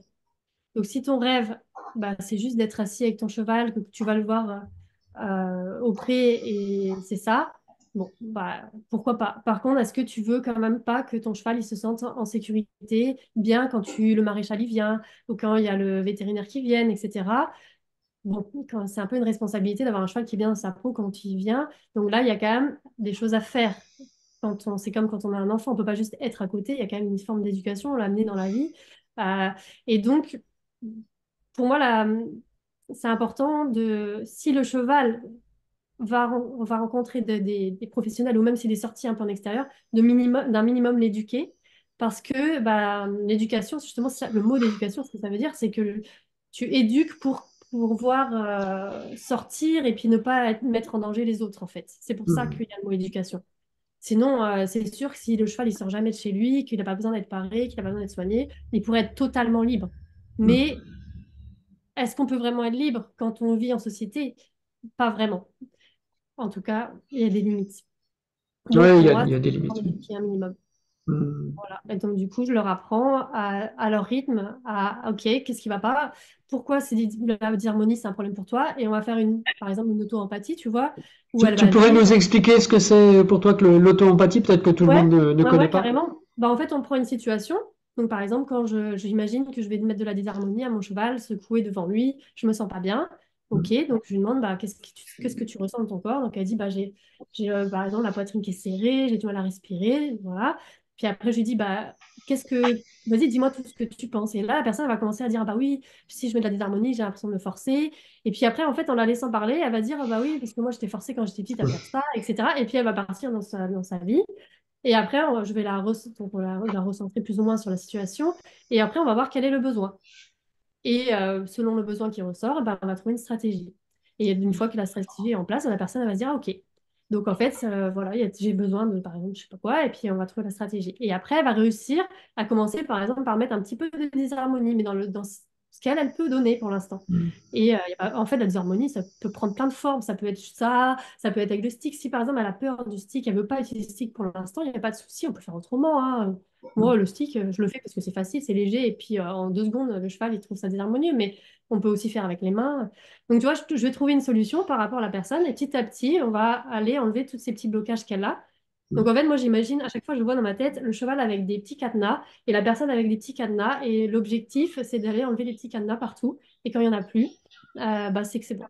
Donc, si ton rêve, bah, c'est juste d'être assis avec ton cheval, que tu vas le voir au pré et c'est ça, bon, bah, pourquoi pas. Par contre, est-ce que tu veux quand même pas que ton cheval il se sente en sécurité, bien quand le maréchal y vient ou quand il y a le vétérinaire qui vient, etc. Bon, c'est un peu une responsabilité d'avoir un cheval qui est bien dans sa peau quand il vient. Donc là, il y a quand même des choses à faire. C'est comme quand on a un enfant, on peut pas juste être à côté, il y a quand même une forme d'éducation, l'amener dans la vie. Euh, et donc, pour moi, c'est important si le cheval va rencontrer des professionnels ou même s'il est sorti un peu en extérieur, d'un minimum l'éduquer. Parce que bah, l'éducation, c'est justement le mot d'éducation, ce que ça veut dire, c'est que tu éduques pour voir sortir et puis ne pas mettre en danger les autres, en fait. C'est pour ça Hmm. qu'il y a le mot éducation. Sinon, c'est sûr que si le cheval il sort jamais de chez lui, qu'il n'a pas besoin d'être paré, qu'il n'a pas besoin d'être soigné, il pourrait être totalement libre. Hmm. Mais est-ce qu'on peut vraiment être libre quand on vit en société? Pas vraiment. En tout cas, il y a des limites. Donc, Ouais, pour moi, il y a c'est des important limites. d'éduquer un minimum. Hmm. Voilà. Et donc, du coup, je leur apprends à leur rythme, OK, qu'est-ce qui va pas? Pourquoi la disharmonie, c'est un problème pour toi? Et on va faire par exemple, une auto-empathie, tu vois, où elle Tu va pourrais venir. nous expliquer ce que c'est pour toi que l'auto-empathie, peut-être que tout le Ouais, monde ne ouais, connaît pas. carrément. Bah, en fait, on prend une situation. Donc, par exemple, quand j'imagine que je vais mettre de la désharmonie à mon cheval, secouer devant lui, je me sens pas bien. Ok, donc je lui demande bah, qu'est-ce que tu ressens dans ton corps. Donc, elle dit bah, par exemple la poitrine qui est serrée, j'ai du mal à respirer. Voilà. Puis après, je lui dis bah, vas-y, dis-moi tout ce que tu penses. Et là, la personne elle va commencer à dire ah, bah oui, si je mets de la désharmonie, j'ai l'impression de me forcer. Et puis après, en fait, en la laissant parler, elle va dire ah, bah oui, parce que moi, j'étais forcée quand j'étais petite à faire ça, etc. Et puis elle va partir dans sa vie. Et après, je vais donc la recentrer plus ou moins sur la situation. Et après, on va voir quel est le besoin. Et selon le besoin qui ressort, ben, on va trouver une stratégie. Et une fois que la stratégie est en place, la personne elle va se dire, ah, OK. Donc, en fait, voilà, j'ai besoin de, par exemple, je sais pas quoi, et puis on va trouver la stratégie. Et après, elle va réussir à commencer, par exemple, par mettre un petit peu de désharmonie, mais dans ce qu'elle elle peut donner pour l'instant. Et en fait, la désharmonie, ça peut prendre plein de formes. Ça peut être ça peut être avec le stick. Si, par exemple, elle a peur du stick, elle veut pas utiliser le stick pour l'instant, il n'y a pas de souci, on peut faire autrement, hein. Moi, le stick, je le fais parce que c'est facile, c'est léger, et puis en 2 secondes, le cheval, il trouve ça désharmonieux, mais on peut aussi faire avec les mains. Donc, tu vois, je vais trouver une solution par rapport à la personne, et petit à petit, on va aller enlever tous ces petits blocages qu'elle a. Donc, en fait, moi, j'imagine, à chaque fois, je vois dans ma tête le cheval avec des petits cadenas, et la personne avec des petits cadenas, et l'objectif, c'est d'aller enlever les petits cadenas partout, et quand il n'y en a plus, bah, c'est que c'est bon.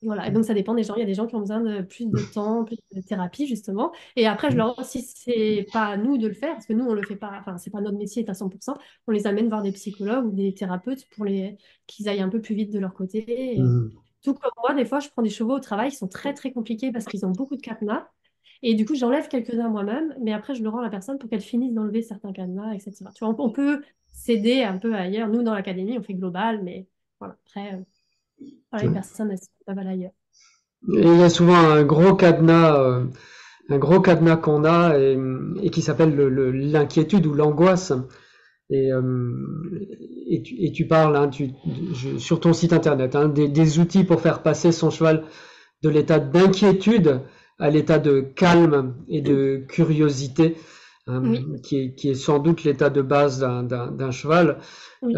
Voilà, et donc ça dépend des gens. Il y a des gens qui ont besoin de plus de temps, plus de thérapie, justement. Et après, je leur si c'est pas à nous de le faire, parce que nous, on le fait pas, enfin, c'est pas notre métier à 100%, on les amène voir des psychologues ou des thérapeutes pour qu'ils aillent un peu plus vite de leur côté. Et Mhm. tout comme moi, des fois, je prends des chevaux au travail qui sont très, très compliqués parce qu'ils ont beaucoup de cadenas. Et du coup, j'enlève quelques-uns moi-même, mais après, je le rends à la personne pour qu'elle finisse d'enlever certains cadenas, etc. Tu vois, on peut s'aider un peu ailleurs. Nous, dans l'académie, on fait global, mais voilà, après, voilà, les personnes, elles peuvent aller ailleurs. Et il y a souvent un gros cadenas qu'on a et qui s'appelle l'inquiétude ou l'angoisse. Et, euh, et tu parles hein, sur ton site internet hein, des outils pour faire passer son cheval de l'état d'inquiétude à l'état de calme et de curiosité, hein, Oui, qui est sans doute l'état de base d'un cheval. oui,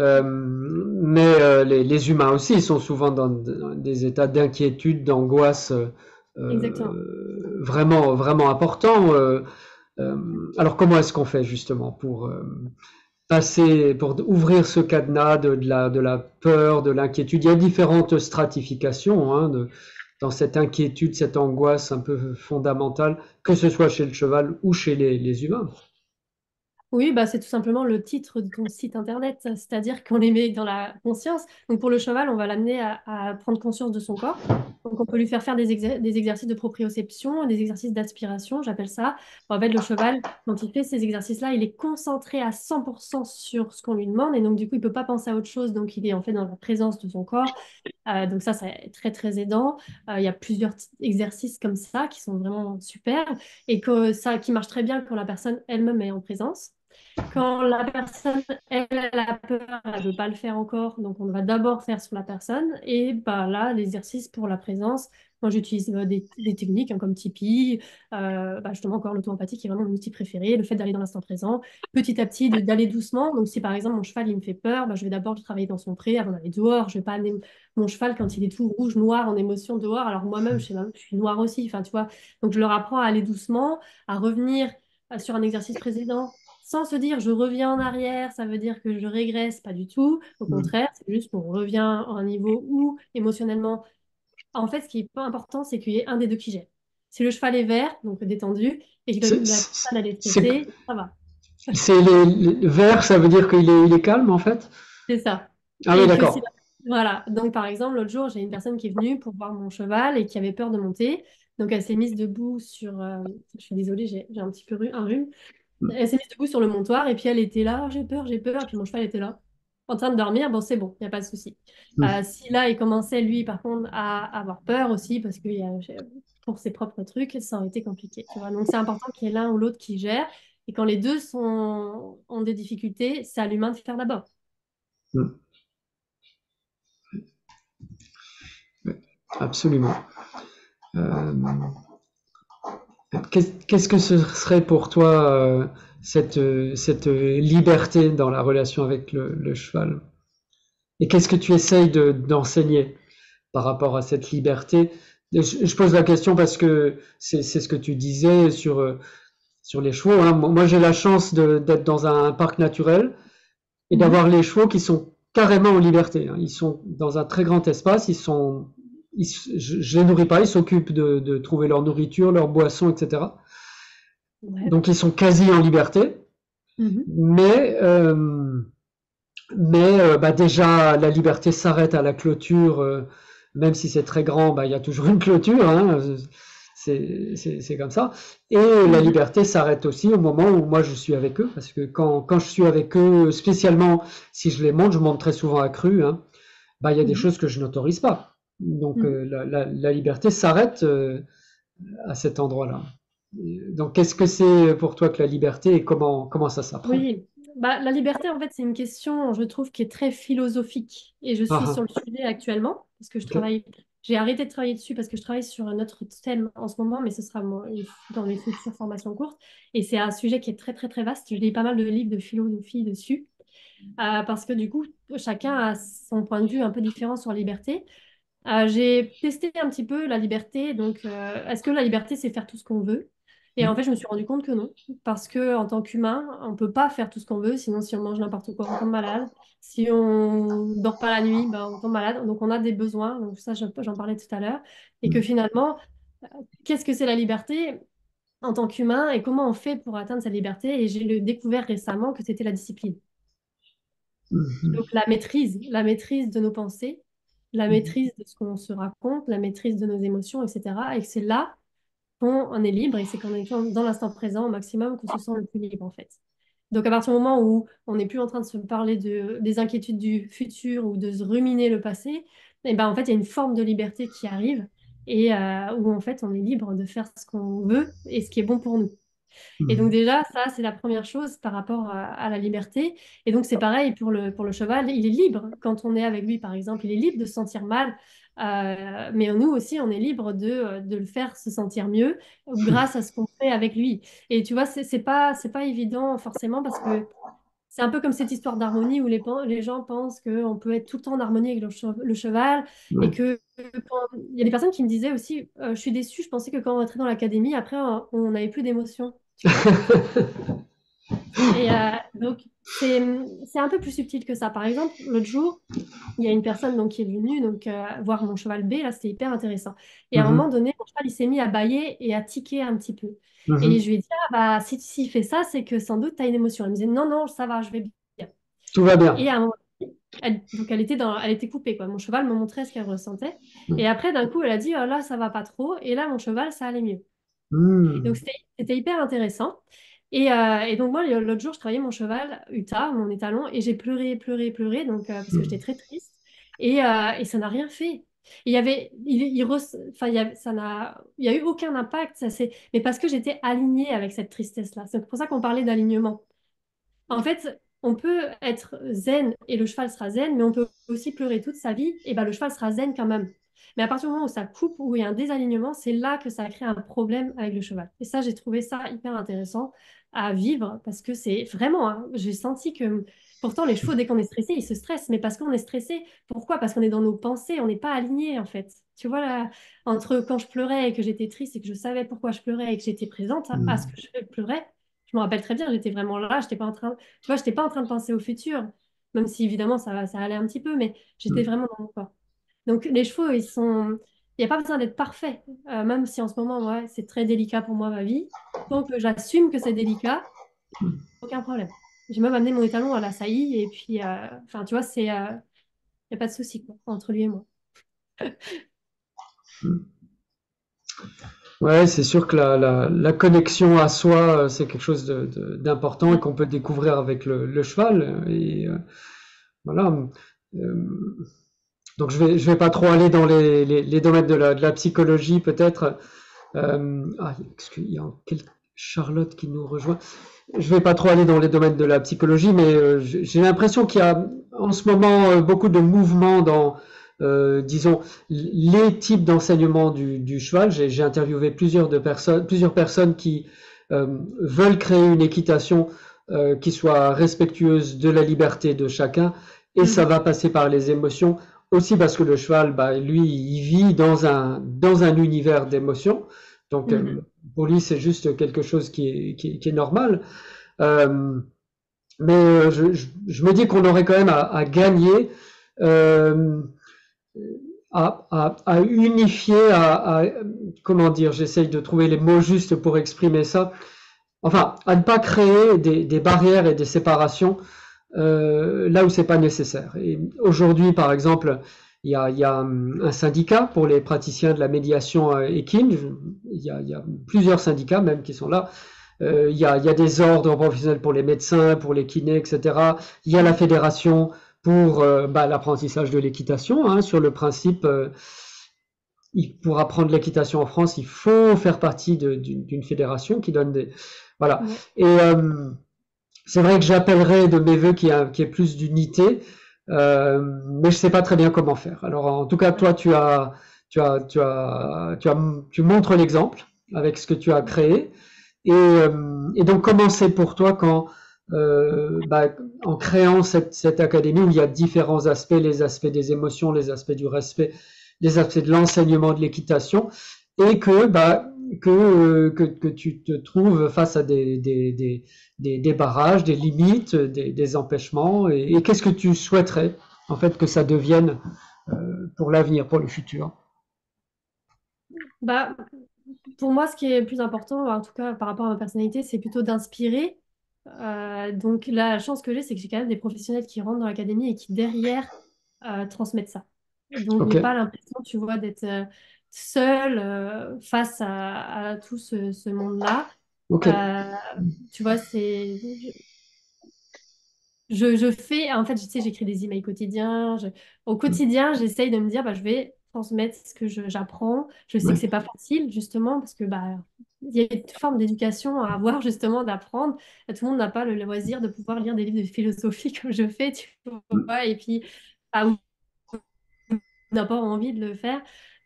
Les humains aussi sont souvent dans des états d'inquiétude, d'angoisse exactement. vraiment, vraiment importants. Alors comment est-ce qu'on fait justement pour ouvrir ce cadenas de la peur, de l'inquiétude? Il y a différentes stratifications hein, dans cette inquiétude, cette angoisse un peu fondamentale, que ce soit chez le cheval ou chez les humains. Oui, bah, c'est tout simplement le titre de ton site internet, c'est-à-dire qu'on les met dans la conscience. Donc pour le cheval, on va l'amener à prendre conscience de son corps. Donc on peut lui faire des exercices de proprioception, des exercices d'aspiration, j'appelle ça. En fait, le cheval, quand il fait ces exercices-là, il est concentré à 100% sur ce qu'on lui demande et donc du coup, il ne peut pas penser à autre chose. Donc il est en fait dans la présence de son corps. Donc ça, c'est très, très aidant. Il y a plusieurs exercices comme ça qui sont vraiment super et qui marchent très bien quand la personne elle-même est en présence. Quand la personne, elle a peur, elle ne veut pas le faire encore, donc on va d'abord faire sur la personne. Et bah, là, l'exercice pour la présence, moi j'utilise des techniques hein, comme Tipeee, bah, justement encore l'auto-empathie qui est vraiment mon outil préféré, le fait d'aller dans l'instant présent, petit à petit d'aller doucement. Donc si par exemple mon cheval il me fait peur, bah, je vais d'abord le travailler dans son pré avant d'aller dehors. Je vais pas amener mon cheval quand il est tout rouge, noir, en émotion dehors, alors moi-même je suis noire aussi, enfin tu vois. Donc je leur apprends à aller doucement, à revenir sur un exercice précédent sans se dire je reviens en arrière, ça veut dire que je régresse, pas du tout. Au contraire, c'est juste qu'on revient à un niveau où émotionnellement, en fait, ce qui est pas important, c'est qu'il y ait un des deux qui gère. Si le cheval est vert, donc détendu, et que C'est, la personne elle est c'est, stressée, ça va. les verts, ça veut dire il est calme en fait? C'est ça. Ah oui, Et que si d'accord. voilà. Donc par exemple, l'autre jour, j'ai une personne qui est venue pour voir mon cheval et qui avait peur de monter. Donc elle s'est mise debout sur. Je suis désolée, j'ai un petit peu un rhume. Elle s'est mise debout sur le montoir et puis elle était là, j'ai peur, j'ai peur. Et puis mon cheval était là, en train de dormir. Bon, c'est bon, il n'y a pas de souci. Si là, il commençait, lui, par contre, à avoir peur aussi, parce que pour ses propres trucs, ça aurait été compliqué. Tu vois. Donc c'est important qu'il y ait l'un ou l'autre qui gère. Et quand les deux ont des difficultés, c'est à l'humain de faire d'abord. Absolument. Euh, qu'est-ce que ce serait pour toi cette liberté dans la relation avec le cheval? Et qu'est-ce que tu essayes d'enseigner par rapport à cette liberté? Je pose la question parce que c'est ce que tu disais sur les chevaux. Hein. Moi, j'ai la chance d'être dans un parc naturel et Mhm. d'avoir les chevaux qui sont carrément en liberté. Hein. Ils sont dans un très grand espace. Je les nourris pas. Ils s'occupent de trouver leur nourriture, leur boisson, etc. Ouais. Donc, ils sont quasi en liberté. Mhm. Mais, euh, bah déjà, la liberté s'arrête à la clôture. Même si c'est très grand, bah, il y a toujours une clôture. Hein, c'est comme ça. Et la Mhm. liberté s'arrête aussi au moment où moi je suis avec eux. Parce que quand je suis avec eux, spécialement si je les monte, je monte très souvent à cru. Hein, bah, il y a des Mhm. choses que je n'autorise pas. Donc Mhm. la liberté s'arrête à cet endroit-là. Donc qu'est-ce que c'est pour toi que la liberté et comment ça s'apprend? Oui, bah, la liberté, en fait, c'est une question, je trouve, qui est très philosophique. Et je Ah, suis sur le ah, sujet actuellement, parce que je ok. travaille. J'ai arrêté de travailler dessus parce que je travaille sur un autre thème en ce moment, mais ce sera dans les futures formations courtes. Et c'est un sujet qui est très, très, très vaste. Je lis pas mal de livres de philosophie dessus, parce que du coup, chacun a son point de vue un peu différent sur la liberté. J'ai testé un petit peu la liberté. Donc, est-ce que la liberté, c'est faire tout ce qu'on veut? Et en fait, je me suis rendu compte que non, parce que en tant qu'humain, on peut pas faire tout ce qu'on veut. Sinon, si on mange n'importe quoi, on tombe malade. Si on dort pas la nuit, ben, on tombe malade. Donc, on a des besoins. Donc, ça, j'en parlais tout à l'heure. Et que finalement, qu'est-ce que c'est la liberté en tant qu'humain et comment on fait pour atteindre cette liberté? Et j'ai découvert récemment que c'était la discipline. Mhm. Donc la maîtrise de nos pensées, la maîtrise de ce qu'on se raconte, la maîtrise de nos émotions, etc. Et que c'est là qu'on est libre et c'est qu'en étant dans l'instant présent au maximum qu'on se sent le plus libre en fait. Donc à partir du moment où on n'est plus en train de se parler des inquiétudes du futur ou de se ruminer le passé, et ben en fait il y a une forme de liberté qui arrive et où en fait on est libre de faire ce qu'on veut et ce qui est bon pour nous. Et donc Mhm. déjà, ça, c'est la première chose par rapport à la liberté. Et donc c'est pareil pour le cheval, il est libre quand on est avec lui, par exemple, il est libre de se sentir mal, mais nous aussi, on est libre de le faire se sentir mieux grâce à ce qu'on fait avec lui. Et tu vois, c'est pas évident forcément parce que c'est un peu comme cette histoire d'harmonie où les gens pensent qu'on peut être tout le temps en harmonie avec le cheval et Ouais. que il y a des personnes qui me disaient aussi, je suis déçue, je pensais que quand on rentrait dans l'académie, après, on n'avait plus d'émotions, tu vois. Et donc, c'est un peu plus subtil que ça. Par exemple, l'autre jour, il y a une personne donc, qui est venue donc, voir mon cheval B, là, c'était hyper intéressant. Et à un moment Mhm. donné, mon cheval, il s'est mis à bâiller et à tiquer un petit peu. Et Mhm. je lui ai dit, ah, bah, si s'il fait ça, c'est que sans doute, tu as une émotion. Elle me disait, non, non, ça va, je vais bien. Tout va bien. Et à un moment, donc elle était coupée, quoi. Mon cheval me montrait ce qu'elle ressentait. Et après, d'un coup, elle a dit, oh, là, ça va pas trop. Et là, mon cheval, ça allait mieux. Donc, Mhm. c'était hyper intéressant. Et donc, moi, l'autre jour, je travaillais mon cheval, Uta, mon étalon, et j'ai pleuré, pleuré, pleuré, donc, parce que j'étais très triste. Et ça n'a rien fait. Il y avait, enfin, il y a eu aucun impact, mais parce que j'étais alignée avec cette tristesse-là. C'est pour ça qu'on parlait d'alignement. En fait, on peut être zen et le cheval sera zen, mais on peut aussi pleurer toute sa vie et ben, le cheval sera zen quand même. Mais à partir du moment où ça coupe, où il y a un désalignement, c'est là que ça crée un problème avec le cheval. Et ça, j'ai trouvé ça hyper intéressant à vivre parce que c'est vraiment, hein, j'ai senti que pourtant les chevaux, dès qu'on est stressé, ils se stressent. Mais parce qu'on est stressé, pourquoi? Parce qu'on est dans nos pensées, on n'est pas aligné en fait. Tu vois, là, entre quand je pleurais et que j'étais triste et que je savais pourquoi je pleurais et que j'étais présente à ce que je pleurais, je me rappelle très bien, j'étais vraiment là, j'étais pas en train, tu vois, j'étais pas en train de penser au futur, même si évidemment ça allait un petit peu, mais j'étais Mhm. vraiment dans mon corps. Donc les chevaux, il n'y a pas besoin d'être parfait, même si en ce moment, ouais, c'est très délicat pour moi ma vie. Tant que j'assume que c'est délicat, aucun problème. J'ai même amené mon étalon à la saillie et puis, enfin, tu vois, il n'y a pas de souci quoi, entre lui et moi. Ouais, c'est sûr que la connexion à soi, c'est quelque chose d'important et Ouais. qu'on peut découvrir avec le cheval. Et voilà. Euh, donc je vais pas trop aller dans les domaines de la psychologie peut-être. Il y a Charlotte qui nous rejoint. Je vais pas trop aller dans les domaines de la psychologie, mais j'ai l'impression qu'il y a en ce moment beaucoup de mouvements dans, disons, les types d'enseignement du cheval. J'ai interviewé plusieurs personnes qui veulent créer une équitation qui soit respectueuse de la liberté de chacun, et ça Mhm. va passer par les émotions aussi parce que le cheval, bah, lui, il vit dans un univers d'émotions. Donc, Mhm. pour lui, c'est juste quelque chose qui est normal. Euh, mais je me dis qu'on aurait quand même à gagner, euh, à unifier, comment dire, j'essaye de trouver les mots justes pour exprimer ça. Enfin, à ne pas créer des barrières et des séparations là où c'est pas nécessaire. Et aujourd'hui, par exemple, il y a un syndicat pour les praticiens de la médiation équine. Il y a plusieurs syndicats même qui sont là. Il y a des ordres professionnels pour les médecins, pour les kinés, etc. Il y a la fédération pour l'apprentissage de l'équitation, hein, sur le principe, pour apprendre l'équitation en France, il faut faire partie d'une fédération qui donne des... Voilà. Ouais. Et c'est vrai que j'appellerais de mes voeux qu'il y ait plus d'unité, mais je sais pas très bien comment faire. Alors, en tout cas, toi, tu montres l'exemple avec ce que tu as créé. Et donc, comment c'est pour toi quand, en créant cette académie où il y a différents aspects, les aspects des émotions, les aspects du respect, les aspects de l'enseignement de l'équitation, et que tu te trouves face à des barrages, des limites, des empêchements, et qu'est-ce que tu souhaiterais en fait que ça devienne pour l'avenir, pour le futur? Bah, pour moi, ce qui est le plus important, en tout cas par rapport à ma personnalité, c'est plutôt d'inspirer. Donc la chance que j'ai, c'est que j'ai quand même des professionnels qui rentrent dans l'académie et qui derrière transmettent ça. Donc Ok, j'ai pas l'impression, tu vois, d'être seule face à tout ce monde-là. ok, Euh, Tu vois, je fais, en fait, tu sais, j'écris des emails quotidiens. Au quotidien, j'essaye de me dire, bah, je vais transmettre ce que j'apprends. Je sais que ouais, c'est pas facile, justement, parce que bah, il y a une forme d'éducation à avoir, justement, d'apprendre. Tout le monde n'a pas le loisir de pouvoir lire des livres de philosophie comme je fais, tu vois, et puis, ah, ou n'a pas envie de le faire.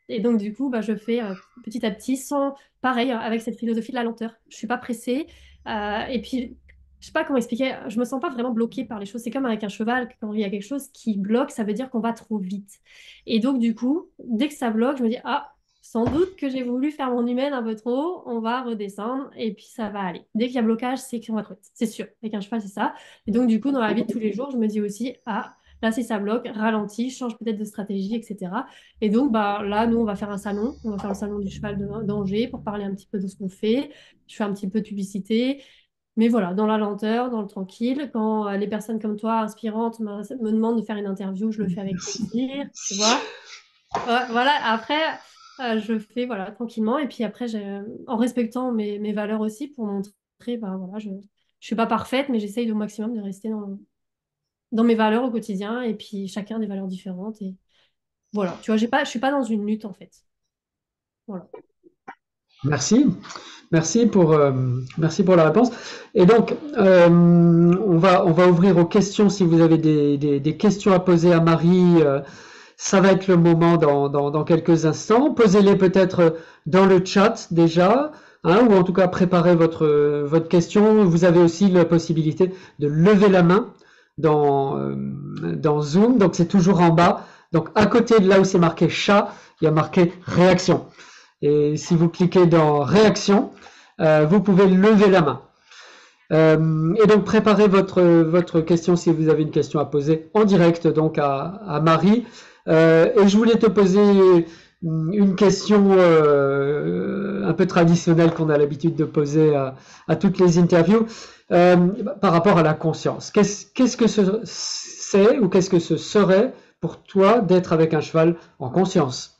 Et donc, du coup, bah, je fais petit à petit, sans, pareil, avec cette philosophie de la lenteur. Je suis pas pressée. Et puis, je sais pas comment expliquer, je me sens pas vraiment bloquée par les choses. C'est comme avec un cheval, quand il y a quelque chose qui bloque, ça veut dire qu'on va trop vite. Et donc, du coup, dès que ça bloque, je me dis, ah, sans doute que j'ai voulu faire mon humaine un peu trop, on va redescendre et puis ça va aller. Dès qu'il y a blocage, c'est qu'on va trop vite. C'est sûr. Avec un cheval, c'est ça. Et donc, du coup, dans la vie de tous les jours, je me dis aussi, ah, là, si ça bloque, ralentis, change peut-être de stratégie, etc. Et donc, bah, là, nous, on va faire un salon. On va faire le salon du cheval d'Angers pour parler un petit peu de ce qu'on fait. Je fais un petit peu de publicité. Mais voilà, dans la lenteur, dans le tranquille. Quand les personnes comme toi, inspirantes, me demandent de faire une interview, je le fais avec merci. plaisir, tu vois. Ouais, voilà, après, je fais voilà, tranquillement. Et puis après, en respectant mes valeurs aussi pour montrer, bah, voilà, je ne suis pas parfaite, mais j'essaye au maximum de rester dans mes valeurs au quotidien. Et puis chacun des valeurs différentes. Et voilà, tu vois, je suis pas dans une lutte en fait. Voilà. Merci. Merci pour la réponse. Et donc, on va ouvrir aux questions. Si vous avez des questions à poser à Marie, ça va être le moment dans quelques instants. Posez-les peut-être dans le chat déjà, hein, ou en tout cas préparez votre question. Vous avez aussi la possibilité de lever la main dans Zoom. Donc c'est toujours en bas. Donc à côté de là où c'est marqué chat, il y a marqué réaction. Et si vous cliquez dans réaction, vous pouvez lever la main. Et donc préparez votre question si vous avez une question à poser en direct donc à Marie. Et je voulais te poser une question un peu traditionnelle qu'on a l'habitude de poser à toutes les interviews par rapport à la conscience. Qu'est-ce que c'est ou qu'est-ce que ce serait pour toi d'être avec un cheval en conscience?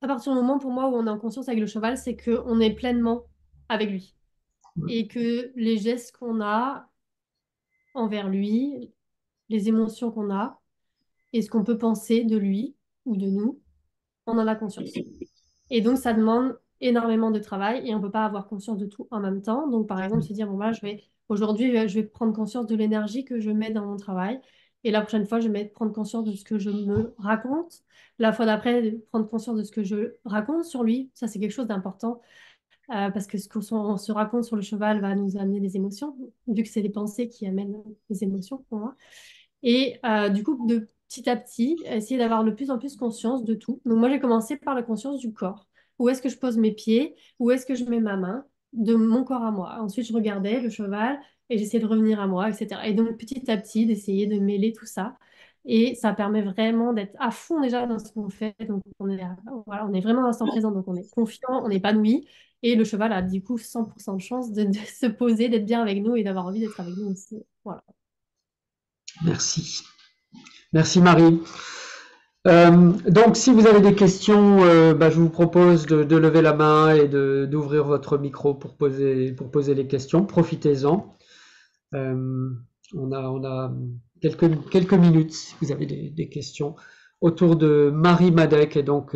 À partir du moment pour moi où on est en conscience avec le cheval, c'est qu'on est pleinement avec lui. Et que les gestes qu'on a envers lui, les émotions qu'on a, et ce qu'on peut penser de lui ou de nous, on en a conscience. Et donc, ça demande énormément de travail et on ne peut pas avoir conscience de tout en même temps. Donc, par exemple, se dire, bon, voilà, aujourd'hui, je vais prendre conscience de l'énergie que je mets dans mon travail. Et la prochaine fois, je vais prendre conscience de ce que je me raconte. La fois d'après, prendre conscience de ce que je raconte sur lui. Ça, c'est quelque chose d'important parce que ce qu'on se raconte sur le cheval va nous amener des émotions, vu que c'est les pensées qui amènent les émotions pour moi. Et du coup, de petit à petit, essayer d'avoir de plus en plus conscience de tout. Donc moi, j'ai commencé par la conscience du corps. Où est-ce que je pose mes pieds? Où est-ce que je mets ma main? De mon corps à moi. Ensuite, je regardais le cheval et j'essayais de revenir à moi, etc. Et donc, petit à petit, d'essayer de mêler tout ça. Et ça permet vraiment d'être à fond déjà dans ce qu'on fait. Donc, voilà, on est vraiment dans l'instant présent. Donc, on est confiant, on est épanoui. Et le cheval a du coup 100% de chance de se poser, d'être bien avec nous et d'avoir envie d'être avec nous aussi. Voilà. Merci. Merci Marie. Donc, si vous avez des questions, je vous propose de lever la main et d'ouvrir votre micro pour poser les questions. Profitez-en. Euh, on a quelques minutes si vous avez des questions autour de Marie Madec et donc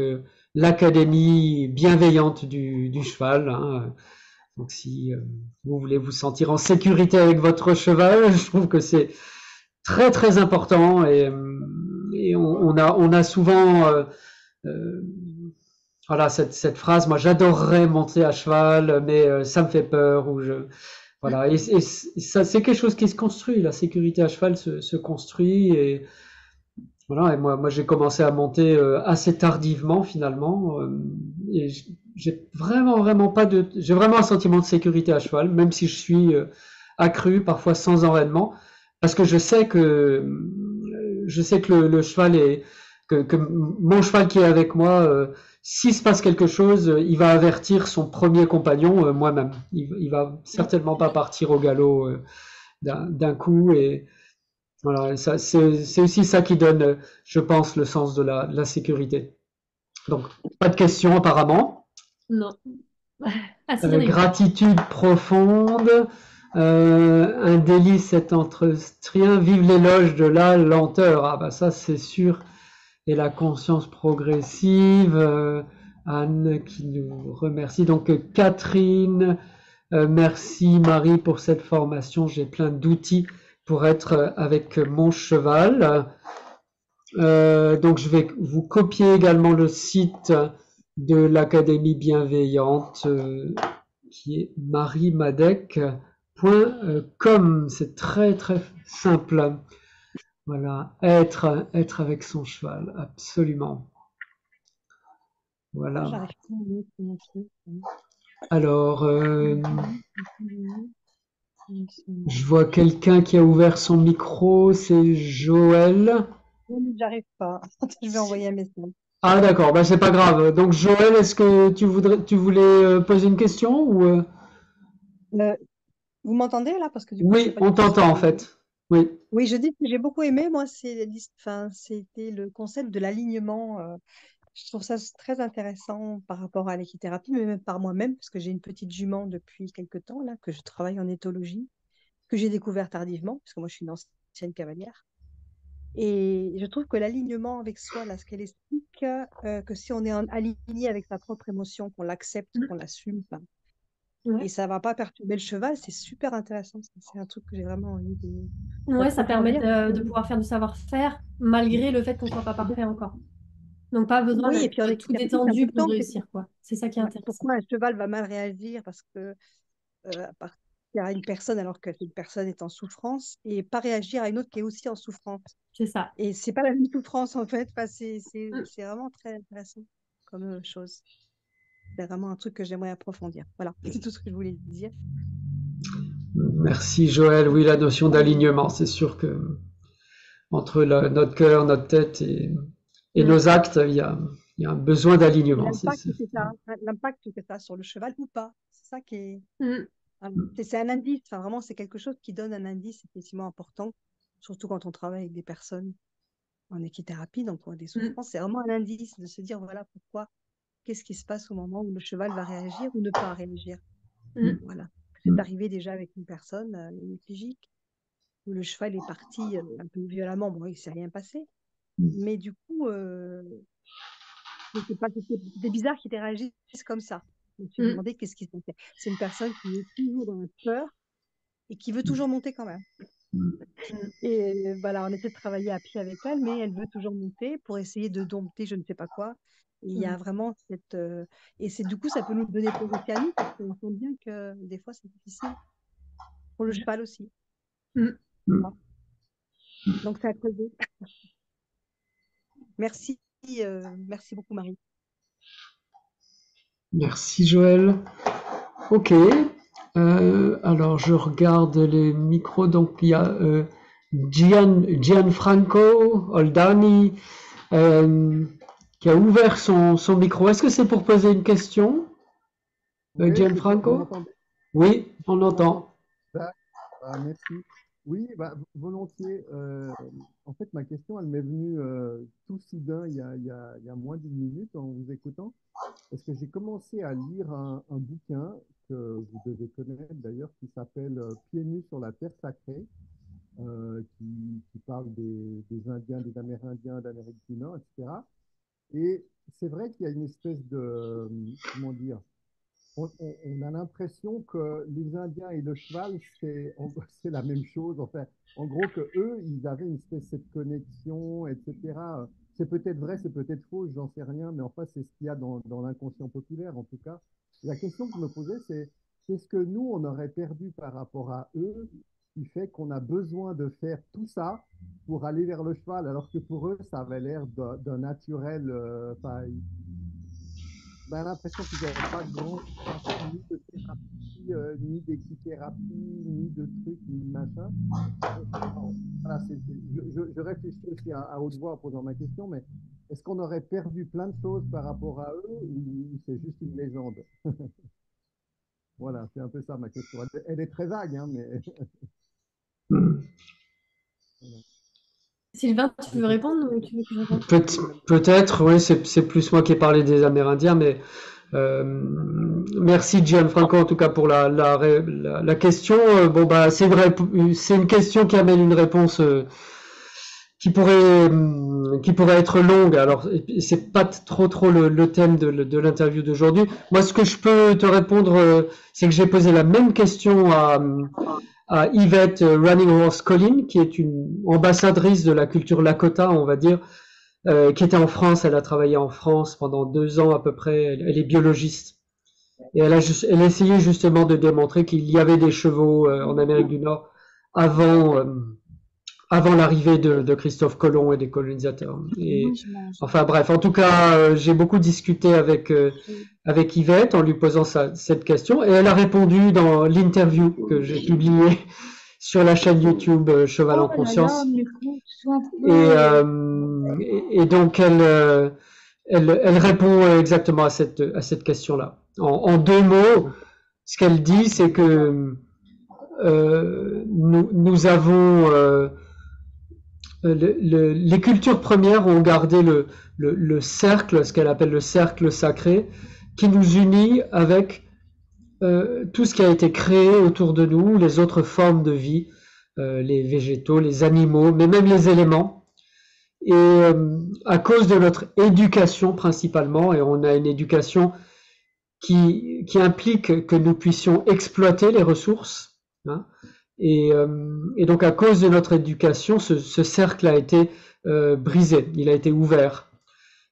l'académie bienveillante du cheval, hein. Donc, si vous voulez vous sentir en sécurité avec votre cheval, je trouve que c'est très très important et on a souvent euh, voilà cette phrase. Moi, j'adorerais monter à cheval, mais ça me fait peur ou je voilà. Et ça, c'est quelque chose qui se construit. La sécurité à cheval se construit et voilà. Et moi, j'ai commencé à monter assez tardivement finalement. Et j'ai vraiment pas de, j'ai vraiment un sentiment de sécurité à cheval, même si je suis accru parfois sans entraînement, parce que je sais que le cheval est que mon cheval qui est avec moi, s'il se passe quelque chose, il va avertir son premier compagnon, moi-même. Il va certainement pas partir au galop d'un coup et voilà. Et ça, c'est aussi ça qui donne, je pense, le sens de la sécurité. Donc, pas de questions apparemment. Non. Ah si, il y en a une. Gratitude profonde. Un délice cet entretien. Vive l'éloge de la lenteur. Ah bah ça c'est sûr. Et la conscience progressive. Anne qui nous remercie. Donc Catherine, merci Marie pour cette formation. J'ai plein d'outils pour être avec mon cheval. Donc je vais vous copier également le site de l'Académie bienveillante qui est marimadec.com. C'est très très simple. Voilà, être avec son cheval, absolument. Ah, Voilà. j'arrive pas à mettre mon truc. Alors, je vois quelqu'un qui a ouvert son micro, c'est Joël. Non, mais j'arrive pas. Je vais envoyer un message. Ah d'accord, bah c'est pas grave. Donc Joël, est-ce que tu voulais poser une question ou Euh, Vous m'entendez là? Parce que du coup, je sais Oui, pas on du tout t'entend en si. fait. Oui. Oui, je dis que j'ai beaucoup aimé, moi, enfin, c'était le concept de l'alignement. Je trouve ça très intéressant par rapport à l'équithérapie, mais même par moi-même, parce que j'ai une petite jument depuis quelque temps, là, que je travaille en éthologie, que j'ai découvert tardivement, parce que moi, je suis une ancienne cavalière. Et je trouve que l'alignement avec soi, là, ce qu'elle explique, que si on est aligné avec sa propre émotion, qu'on l'accepte, qu'on l'assume, enfin, et Ouais. ça va pas perturber le cheval, c'est super intéressant. C'est un truc que j'ai vraiment envie Ouais, ça permet d'approfondir. de pouvoir faire du savoir-faire malgré le fait qu'on soit pas parfait encore. Donc pas besoin Oui, et d'être puis en tout équithérapie, c'est détendu pour important que réussir, quoi. C'est ça qui est intéressant. pourquoi un cheval va mal réagir parce que par- il y a une personne alors que cette personne est en souffrance et pas réagir à une autre qui est aussi en souffrance. C'est ça. Et c'est pas la même souffrance en fait. Enfin, Mm. c'est vraiment très intéressant comme chose. C'est vraiment un truc que j'aimerais approfondir. Voilà, c'est tout ce que je voulais dire. Merci Joël. Oui, la notion d'alignement, c'est sûr que entre notre cœur, notre tête et Mm. nos actes, il y a un besoin Et d'alignement. l'impact que ça a sur le cheval ou pas. C'est ça qui est. Mm. C'est un indice. Enfin, vraiment, c'est quelque chose qui donne un indice effectivement important, surtout quand on travaille avec des personnes en équithérapie, donc on a des Mm. souffrances. C'est vraiment un indice de se dire voilà pourquoi, qu'est-ce qui se passe au moment où le cheval va réagir ou ne pas réagir. Mm. Voilà. C'est arrivé déjà avec une personne, une épigique, où le cheval est parti un peu violemment. Bon, il ne s'est rien passé, mais du coup, c'était bizarre qu'il réagisse comme ça. Je me suis Mm. demandé qu'est-ce qui se passait. C'est une personne qui est toujours dans la peur et qui veut toujours monter quand même. Et voilà, on essaie de travailler à pied avec elle, mais elle veut toujours monter pour essayer de dompter je ne sais pas quoi. Et il y a Mm. vraiment cette. Et c'est du coup, ça peut nous donner peur aussi à nous, parce qu'on sent bien que des fois, c'est difficile pour le cheval aussi. Mm. Voilà. Donc, c'est à creuser. Merci, merci beaucoup, Marie. Merci Joël. Ok. Alors je regarde les micros. Donc il y a Gianfranco Oldani qui a ouvert son micro. Est-ce que c'est pour poser une question, Oui, vous Gianfranco? m'entendez? Oui, on Vous m'entendez? entend. Merci. Oui, volontiers. En fait, ma question, elle m'est venue tout soudain, il y a moins d'une minute en vous écoutant, parce que j'ai commencé à lire un bouquin que vous devez connaître d'ailleurs, qui s'appelle Pieds nus sur la terre sacrée, qui parle des Indiens, des Amérindiens d'Amérique du Nord, etc. Et c'est vrai qu'il y a une espèce de, comment dire, on a l'impression que les Indiens et le cheval, c'est la même chose. Enfin, en gros, que eux, ils avaient une espèce de connexion, etc. C'est peut-être vrai, c'est peut-être faux, j'en sais rien, mais enfin, c'est ce qu'il y a dans l'inconscient populaire, en tout cas. La question que je me posais, c'est qu'est-ce que nous, on aurait perdu par rapport à eux, qui fait qu'on a besoin de faire tout ça pour aller vers le cheval, alors que pour eux, ça avait l'air d'un naturel. Enfin, on a l'impression qu'ils n'avaient pas grand à faire ni de thérapie, ni d'équithérapie, ni de trucs, ni de machin. Voilà, je réfléchis aussi à haute voix en posant ma question, mais est-ce qu'on aurait perdu plein de choses par rapport à eux ou c'est juste une légende? Voilà, c'est un peu ça ma question. Elle est très vague, hein, mais voilà. Sylvain, tu Je veux sais pas répondre si ou tu veux que je réponde? c'est Peut- un peu le même problème. Peut-être, oui, c'est plus moi qui ai parlé des Amérindiens, mais euh, merci Gianfranco en tout cas pour la question. Bon bah c'est une question qui amène une réponse qui pourrait être longue. Alors c'est pas trop le thème de l'interview d'aujourd'hui. Moi, ce que je peux te répondre, c'est que j'ai posé la même question à Yvette Running Horse Collin, qui est une ambassadrice de la culture Lakota, on va dire, qui était en France. Elle a travaillé en France pendant 2 ans à peu près. Elle est biologiste. Et elle a essayé justement de démontrer qu'il y avait des chevaux en Amérique du Nord avant, avant l'arrivée de Christophe Colomb et des colonisateurs. Et enfin bref, en tout cas, j'ai beaucoup discuté avec Yvette en lui posant cette question et elle a répondu dans l'interview que j'ai publiée sur la chaîne YouTube Cheval en Oh là là, conscience. mais sois un Et, peu. et donc elle répond exactement à cette question-là. En 2 mots, ce qu'elle dit, c'est que nous avons les cultures premières ont gardé le cercle, ce qu'elle appelle le cercle sacré, qui nous unit avec tout ce qui a été créé autour de nous, les autres formes de vie, les végétaux, les animaux, mais même les éléments. Et à cause de notre éducation principalement, et on a une éducation qui implique que nous puissions exploiter les ressources, hein, et donc à cause de notre éducation, ce cercle a été brisé, il a été ouvert.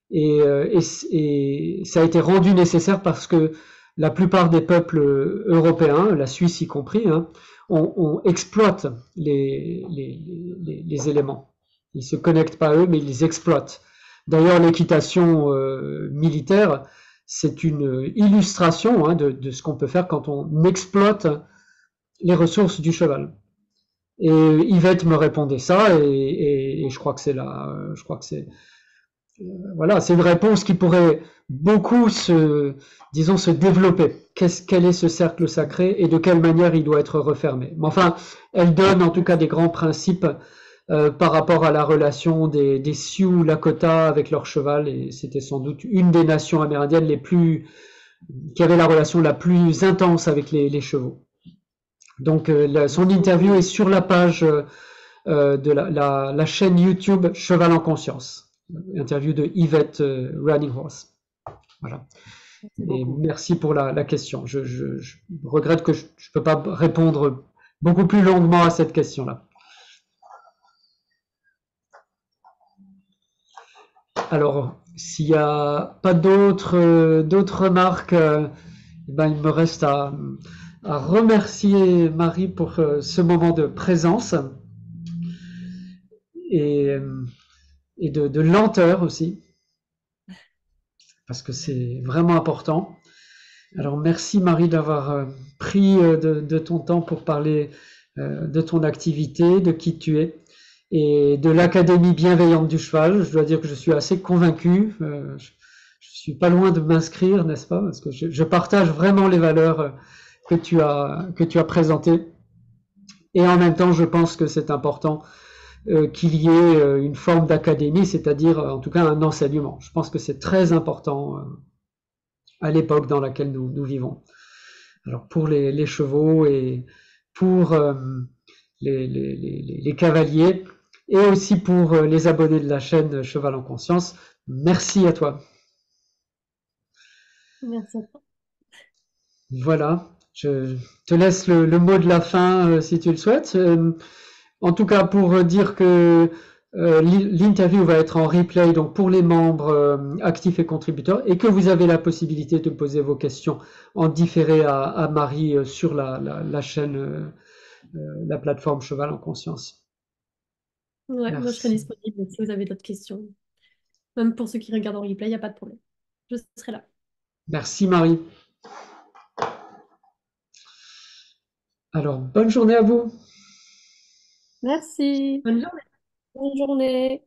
Et ça a été rendu nécessaire parce que la plupart des peuples européens, la Suisse y compris, hein, on exploite les éléments. Ils ne se connectent pas à eux, mais ils les exploitent. D'ailleurs, l'équitation militaire, c'est une illustration hein, de ce qu'on peut faire quand on exploite les ressources du cheval. Et Yvette me répondait ça, et je crois que c'est là, je crois que c'est voilà, c'est une réponse qui pourrait beaucoup disons, se développer. Quel est ce cercle sacré et de quelle manière il doit être refermé. Mais enfin, elle donne en tout cas des grands principes par rapport à la relation des Sioux Lakota avec leur cheval, et c'était sans doute une des nations amérindiennes qui avait la relation la plus intense avec les chevaux. Donc son interview est sur la page de la chaîne YouTube Cheval en conscience. Interview de Yvette Running Horse. Voilà. Merci Et beaucoup. merci pour la question. Je regrette que je ne peux pas répondre beaucoup plus longuement à cette question-là. Alors, s'il n'y a pas d'autres remarques, ben, il me reste à remercier Marie pour ce moment de présence et, et de lenteur aussi, parce que c'est vraiment important. Alors merci Marie d'avoir pris de ton temps pour parler de ton activité, de qui tu es et de l'Académie bienveillante du cheval. Je dois dire que je suis assez convaincu. Je suis pas loin de m'inscrire, n'est-ce pas? Parce que je partage vraiment les valeurs que tu as présentées. Et en même temps, je pense que c'est important qu'il y ait une forme d'académie, c'est-à-dire en tout cas un enseignement. Je pense que c'est très important à l'époque dans laquelle nous vivons. Alors pour les chevaux et pour les cavaliers et aussi pour les abonnés de la chaîne Cheval en conscience, merci à toi. Merci à toi. Voilà, je te laisse le mot de la fin si tu le souhaites. En tout cas, pour dire que l'interview va être en replay donc pour les membres actifs et contributeurs et que vous avez la possibilité de poser vos questions en différé à Marie sur la chaîne, la plateforme Cheval en Conscience. Ouais, moi je serai Merci. disponible si vous avez d'autres questions. Même pour ceux qui regardent en replay, il n'y a pas de problème. Je serai là. Merci Marie. Alors, bonne journée à vous. Merci. Bonne journée. Bonne journée.